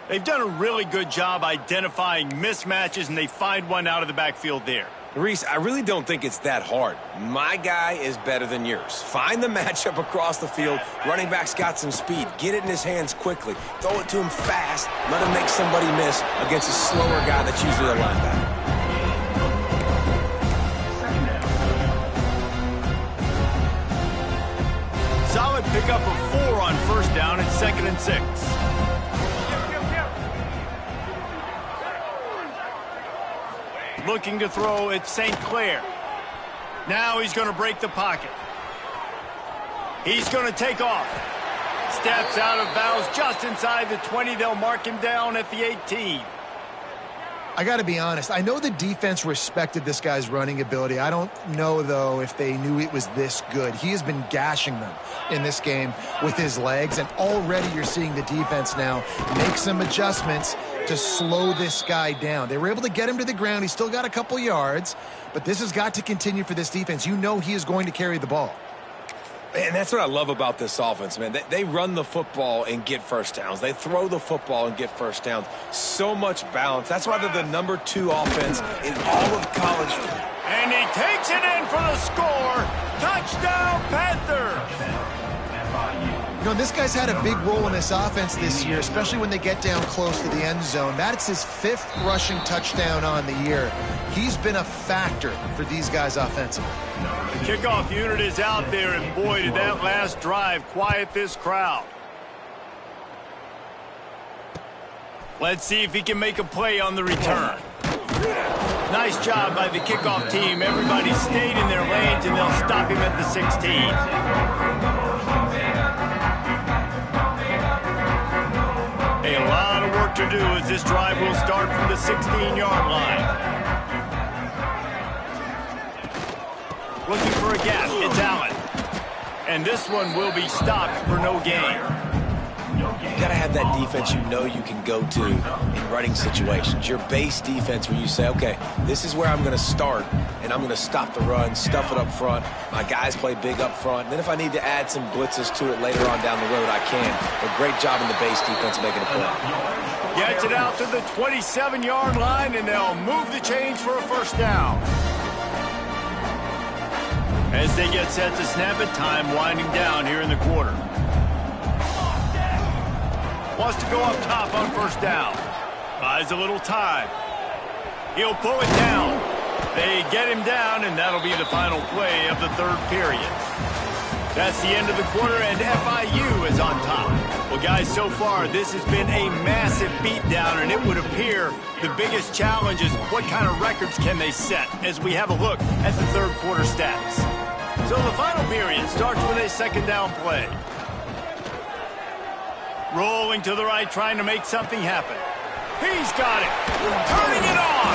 They've done a really good job identifying mismatches, and they find one out of the backfield there. Reese, I really don't think it's that hard. My guy is better than yours. Find the matchup across the field. Running back's got some speed. Get it in his hands quickly. Throw it to him fast. Let him make somebody miss against a slower guy that's usually a linebacker. solid pickup of 4 on first down and 2nd and 6. Looking to throw at St. Clair. Now he's going to break the pocket. He's going to take off. Steps out of bounds just inside the 20. They'll mark him down at the 18. I got to be honest. I know the defense respected this guy's running ability. I don't know, though, if they knew it was this good. He has been gashing them in this game with his legs, and already you're seeing the defense now make some adjustments to slow this guy down. They were able to get him to the ground. He's still got a couple yards, but this has got to continue for this defense. You know he is going to carry the ball. And that's what I love about this offense, man. They run the football and get first downs. They throw the football and get first downs. So much balance. That's why they're the number 2 offense in all of college. And he takes it in for the score. Touchdown, Panthers. You know, this guy's had a big role in this offense this year, especially when they get down close to the end zone. That's his 5th rushing touchdown on the year. He's been a factor for these guys offensively. The kickoff unit is out there, and boy, did that last drive quiet this crowd. Let's see if he can make a play on the return. Nice job by the kickoff team. Everybody stayed in their lanes, and they'll stop him at the 16. A lot of work to do as this drive will start from the 16-yard line. Looking for a gap. It's Allen. And this one will be stopped for no gain. You got to have that defense you know you can go to in running situations. Your base defense where you say, okay, this is where I'm going to start, and I'm going to stop the run, stuff it up front. My guys play big up front. And then if I need to add some blitzes to it later on down the road, I can. But great job in the base defense making a play. Gets it out to the 27-yard line, and they'll move the chains for a first down. As they get set to snap it, time winding down here in the quarter. Wants to go up top on first down. Buys a little time. He'll pull it down. They get him down, and that'll be the final play of the 3rd period. That's the end of the quarter, and FIU is on top. Well, guys, so far, this has been a massive beatdown, and it would appear the biggest challenge is what kind of records can they set as we have a look at the 3rd quarter stats. So the final period starts with a 2nd down play. Rolling to the right, trying to make something happen. He's got it. Turning it on.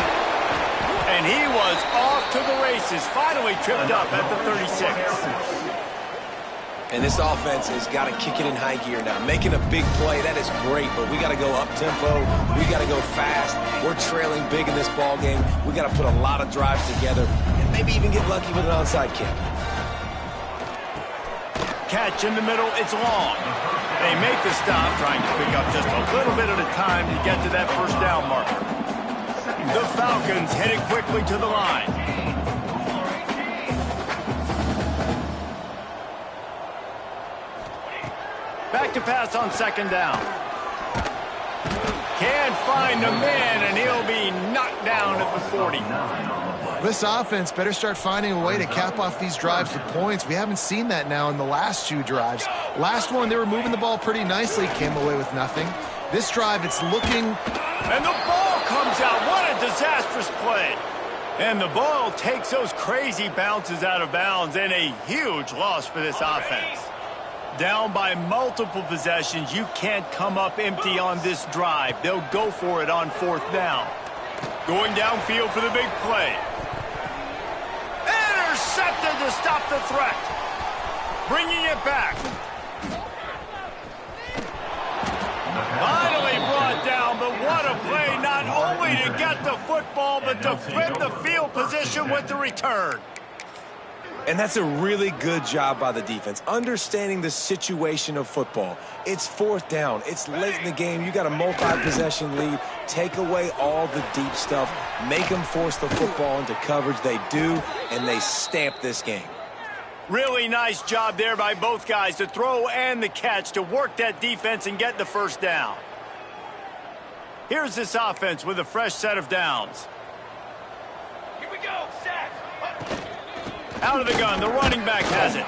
And he was off to the races. Finally tripped up at the 36. And this offense has got to kick it in high gear now. Making a big play, that is great, but we got to go up-tempo. We got to go fast. We're trailing big in this ball game. We got to put a lot of drives together and maybe even get lucky with an onside kick. Catch in the middle. It's long. They make the stop, trying to pick up just a little bit at a time to get to that first down marker. The Falcons headed quickly to the line. Back to pass on 2nd down. Can't find the man, and he'll be knocked down at the 40. This offense better start finding a way to cap off these drives with points. We haven't seen that now in the last 2 drives. Last one, they were moving the ball pretty nicely, came away with nothing. This drive, it's looking... And the ball comes out. What a disastrous play. And the ball takes those crazy bounces out of bounds, and a huge loss for this offense. Down by multiple possessions, you can't come up empty on this drive. They'll go for it on 4th down. Going downfield for the big play. Intercepted to stop the threat. Bringing it back. Finally brought down, but what a play, not only to get the football, but to flip the field position with the return. And that's a really good job by the defense, understanding the situation of football. It's 4th down. It's late in the game. You got a multi-possession lead. Take away all the deep stuff. Make them force the football into coverage. They do, and they stamp this game. Really nice job there by both guys, the throw and the catch, to work that defense and get the first down. Here's this offense with a fresh set of downs. Here we go, set. Out of the gun, the running back has it.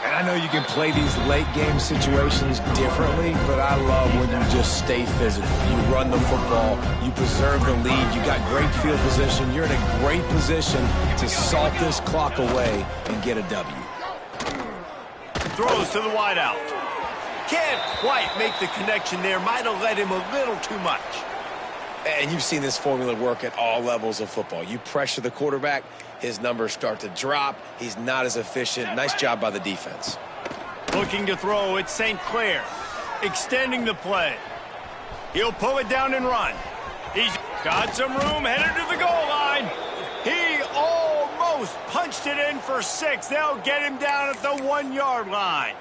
And I know you can play these late-game situations differently, but I love when you just stay physical. You run the football, you preserve the lead, you got great field position, you're in a great position to salt this clock away and get a W. Throws to the wideout. Can't quite make the connection there. Might have led him a little too much. And you've seen this formula work at all levels of football. You pressure the quarterback, his numbers start to drop. He's not as efficient. Nice job by the defense. Looking to throw, it's St. Clair. Extending the play. He'll pull it down and run. He's got some room, headed to the goal line. He almost punched it in for 6. They'll get him down at the 1-yard line.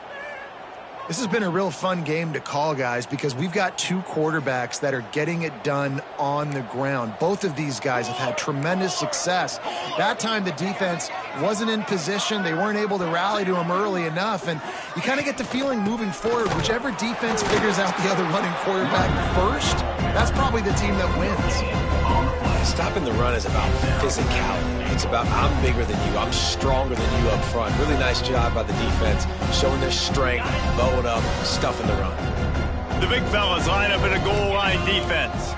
This has been a real fun game to call, guys, because we've got two quarterbacks that are getting it done on the ground. Both of these guys have had tremendous success. That time the defense wasn't in position. They weren't able to rally to him early enough, and you kind of get the feeling moving forward, whichever defense figures out the other running quarterback first, that's probably the team that wins. Stopping the run is about physicality. It's about I'm bigger than you, I'm stronger than you up front. Really nice job by the defense, showing their strength, bowing up, stuffing the run. The big fellas line up in a goal line defense.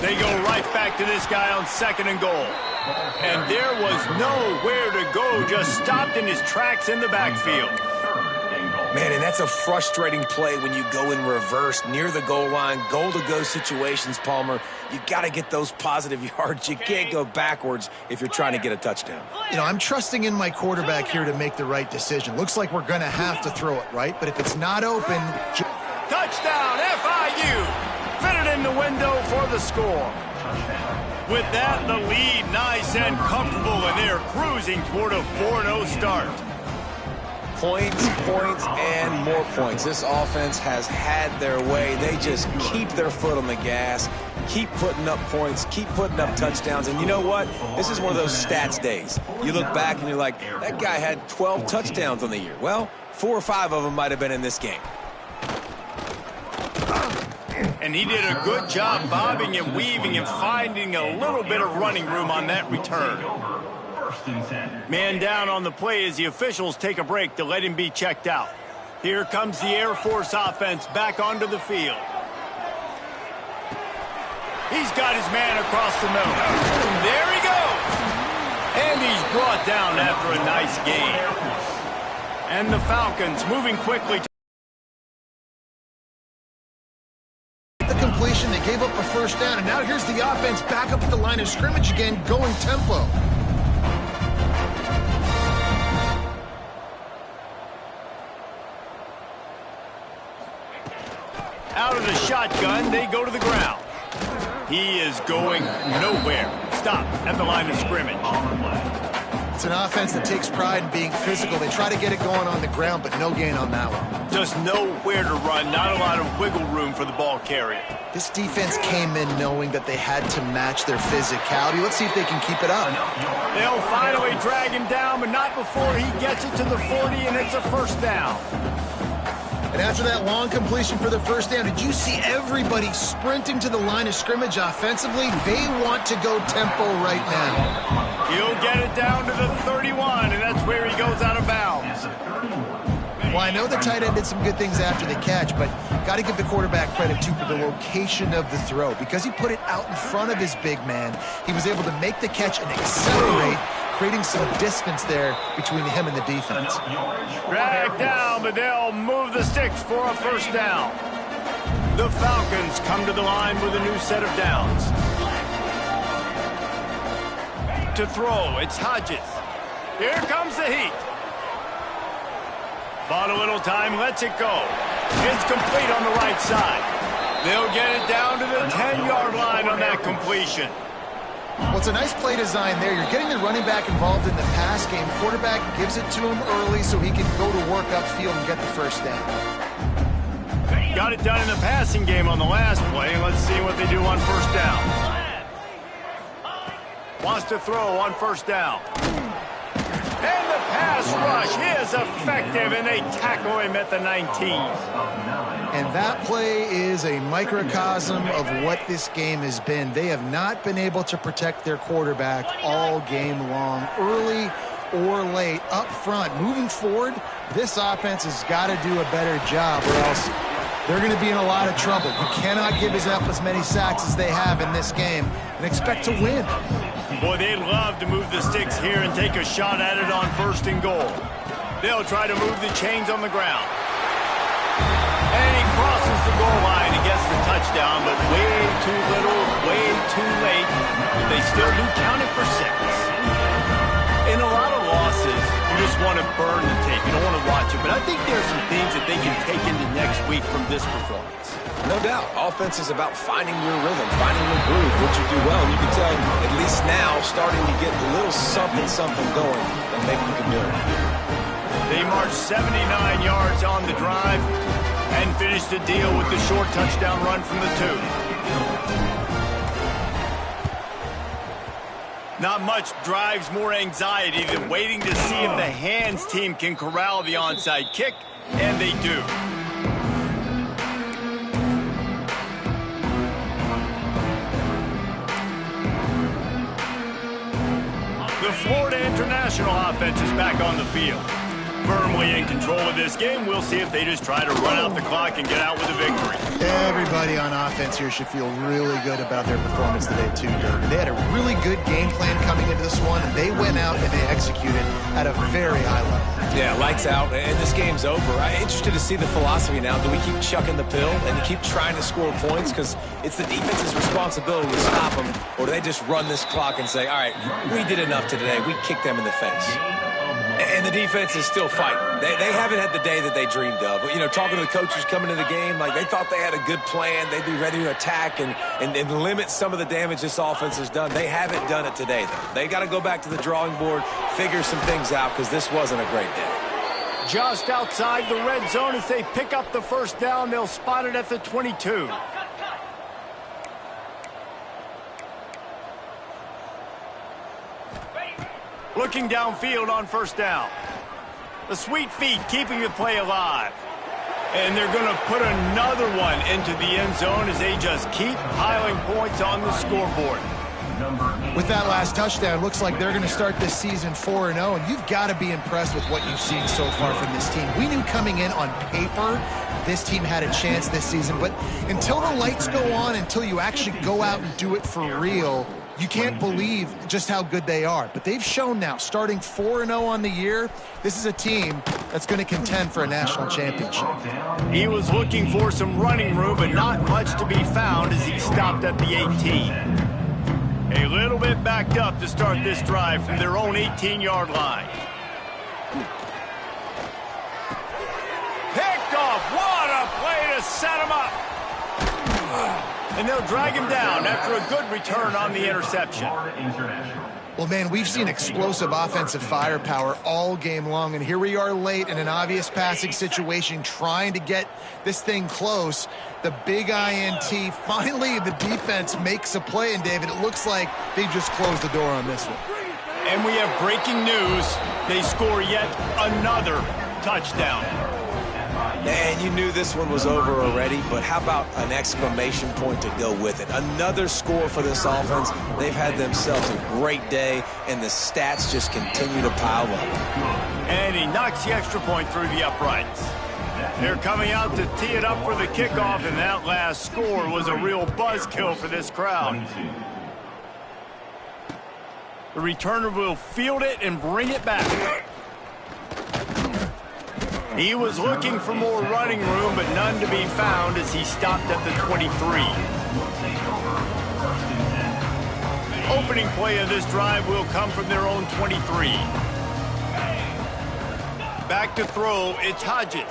They go right back to this guy on 2nd and goal. And there was nowhere to go, just stopped in his tracks in the backfield. Man, and that's a frustrating play when you go in reverse near the goal line, goal-to-go situations, Palmer. You got to get those positive yards. You can't go backwards if you're trying to get a touchdown. You know, I'm trusting in my quarterback here to make the right decision. Looks like we're going to have to throw it, right? But if it's not open... Touchdown, FIU! Fitted in the window for the score. With that, the lead nice and comfortable, and they're cruising toward a 4-0 start. Points, and more points. This offense has had their way. They just keep their foot on the gas, keep putting up points, keep putting up touchdowns. And you know what? This is one of those stats days. You look back and you're like, that guy had 12 touchdowns on the year. Well, 4 or 5 of them might have been in this game. And he did a good job bobbing and weaving and finding a little bit of running room on that return. Man down on the play as the officials take a break to let him be checked out. Here comes the Air Force offense back onto the field. He's got his man across the middle. There he goes. And he's brought down after a nice gain. And the Falcons moving quickly. The completion, they gave up a first down, and now here's the offense back up at the line of scrimmage again, going tempo. Out of the shotgun, they go to the ground. He is going nowhere. Stop at the line of scrimmage. It's an offense that takes pride in being physical. They try to get it going on the ground, but no gain on that one. Just nowhere to run, not a lot of wiggle room for the ball carrier. This defense came in knowing that they had to match their physicality. Let's see if they can keep it up. They'll finally drag him down, but not before he gets it to the 40, and it's a first down. And after that long completion for the first down, did you see everybody sprinting to the line of scrimmage offensively? They want to go tempo right now. He'll get it down to the 31, and that's where he goes out of bounds. Well, I know the tight end did some good things after the catch, but got to give the quarterback credit, too, for the location of the throw. Because he put it out in front of his big man, he was able to make the catch and accelerate, creating some distance there between him and the defense. Drag down, but they'll move the sticks for a first down. The Falcons come to the line with a new set of downs. To throw, it's Hodges. Here comes the heat. Bought a little time, lets it go. It's complete on the right side. They'll get it down to the 10-yard line on that completion. Well, it's a nice play design there. You're getting the running back involved in the pass game. Quarterback gives it to him early so he can go to work upfield and get the first down. Got it done in the passing game on the last play. Let's see what they do on first down. Wants to throw on first down. And the pass rush is effective, and they tackle him at the 19. And that play is a microcosm of what this game has been. They have not been able to protect their quarterback all game long. Early, or late up front. Moving forward, this offense has got to do a better job or else they're going to be in a lot of trouble. You cannot give up as many sacks as they have in this game and expect to win. Boy, they'd love to move the sticks here and take a shot at it on 1st and goal. They'll try to move the chains on the ground. And he crosses the goal line and gets the touchdown, but way too little, way too late. They still do count it for 6. In a lot of losses, you just want to burn the tape. You don't want to watch it. But I think there are some things that they can take into next week from this performance. No doubt. Offense is about finding your rhythm, finding your groove, what you do well. And you can tell, at least now, starting to get a little something going that maybe you can do it. They marched 79 yards on the drive and finished the deal with the short touchdown run from the 2. Not much drives more anxiety than waiting to see if the hands team can corral the onside kick, and they do. The Florida International offense is back on the field. Firmly in control of this game. We'll see if they just try to run out the clock and get out with a victory. Everybody on offense here should feel really good about their performance today, too, David. They had a really good game plan coming into this one, and they went out and they executed at a very high level. Yeah, lights out, and this game's over. I'm interested to see the philosophy now. Do we keep chucking the pill and keep trying to score points? Because it's the defense's responsibility to stop them, or do they just run this clock and say, all right, we did enough today. We kicked them in the face. And the defense is still fighting. They haven't had the day that they dreamed of. You know, talking to the coaches coming to the game, like they thought they had a good plan. They'd be ready to attack and limit some of the damage this offense has done. They haven't done it today, though. They got to go back to the drawing board, figure some things out, because this wasn't a great day. Just outside the red zone as they pick up the 1st down. They'll spot it at the 22. Looking downfield on 1st down. The sweet feet keeping the play alive. And they're going to put another one into the end zone as they just keep piling points on the scoreboard. With that last touchdown, looks like they're going to start this season 4-0, and you've got to be impressed with what you've seen so far from this team. We knew coming in on paper this team had a chance this season, but until the lights go on, until you actually go out and do it for real, you can't believe just how good they are. But they've shown now, starting 4-0 on the year, this is a team that's going to contend for a national championship. He was looking for some running room, but not much to be found as he stopped at the 18. A little bit backed up to start this drive from their own 18-yard line. Picked off. What a play to set him up. And they'll drag him down after a good return on the interception. Well, man, we've seen explosive offensive firepower all game long, and here we are late in an obvious passing situation trying to get this thing close. The big INT, finally the defense makes a play, and David, it looks like they just closed the door on this one. And we have breaking news. They score yet another touchdown. And you knew this one was over already, but how about an exclamation point to go with it? Another score for this offense. They've had themselves a great day, and the stats just continue to pile up. And he knocks the extra point through the uprights. They're coming out to tee it up for the kickoff, and that last score was a real buzzkill for this crowd. The returner will field it and bring it back. He was looking for more running room, but none to be found as he stopped at the 23. Opening play of this drive will come from their own 23. Back to throw, it's Hodges.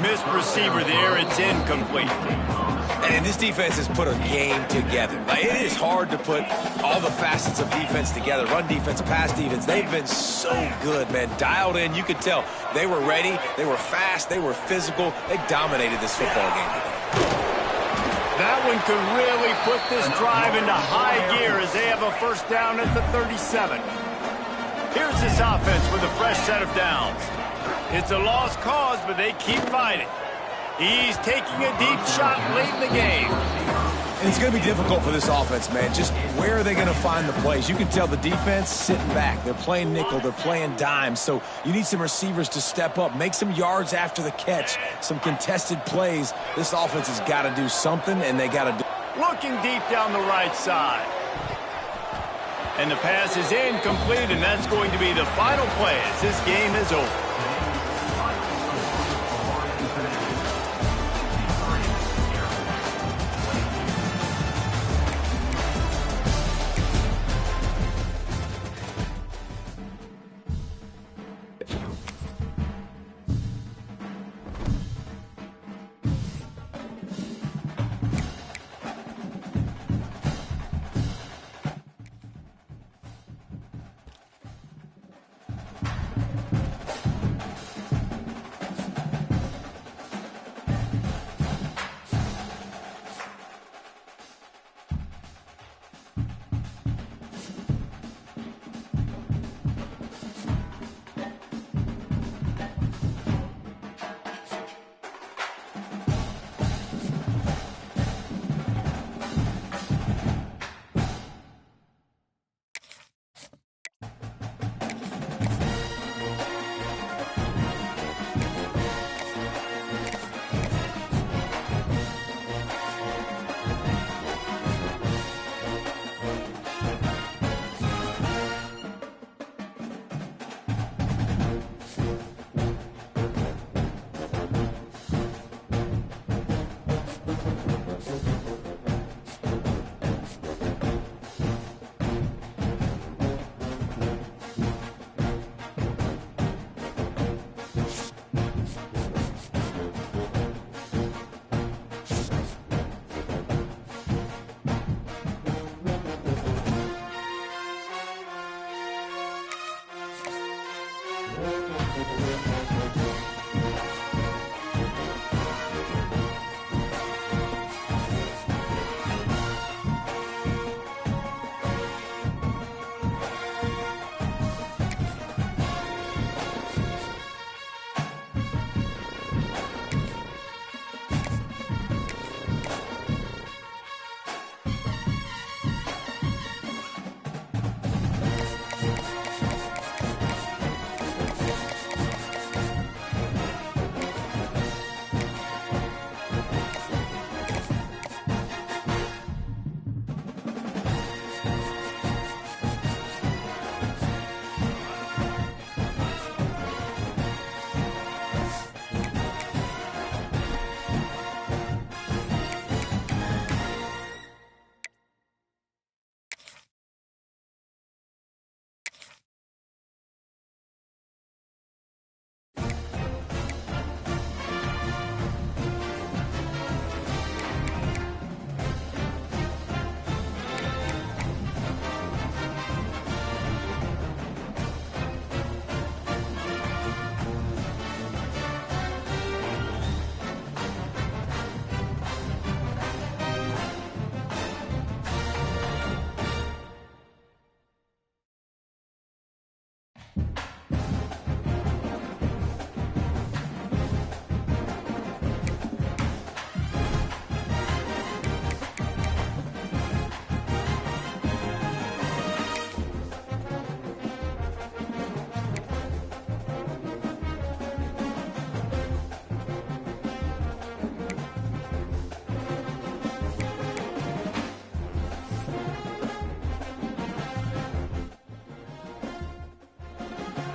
Missed receiver there, it's incomplete. And this defense has put a game together. Like, it is hard to put all the facets of defense together. Run defense, pass defense. They've been so good, man. Dialed in. You could tell they were ready. They were fast. They were physical. They dominated this football game today. That one could really put this drive into high gear as they have a 1st down at the 37. Here's this offense with a fresh set of downs. It's a lost cause, but they keep fighting. He's taking a deep shot late in the game. And it's going to be difficult for this offense, man. Just where are they going to find the plays? You can tell the defense sitting back. They're playing nickel. They're playing dime. So you need some receivers to step up, make some yards after the catch, some contested plays. This offense has got to do something, and they got to do. Looking deep down the right side. And the pass is incomplete, and that's going to be the final play as this game is over.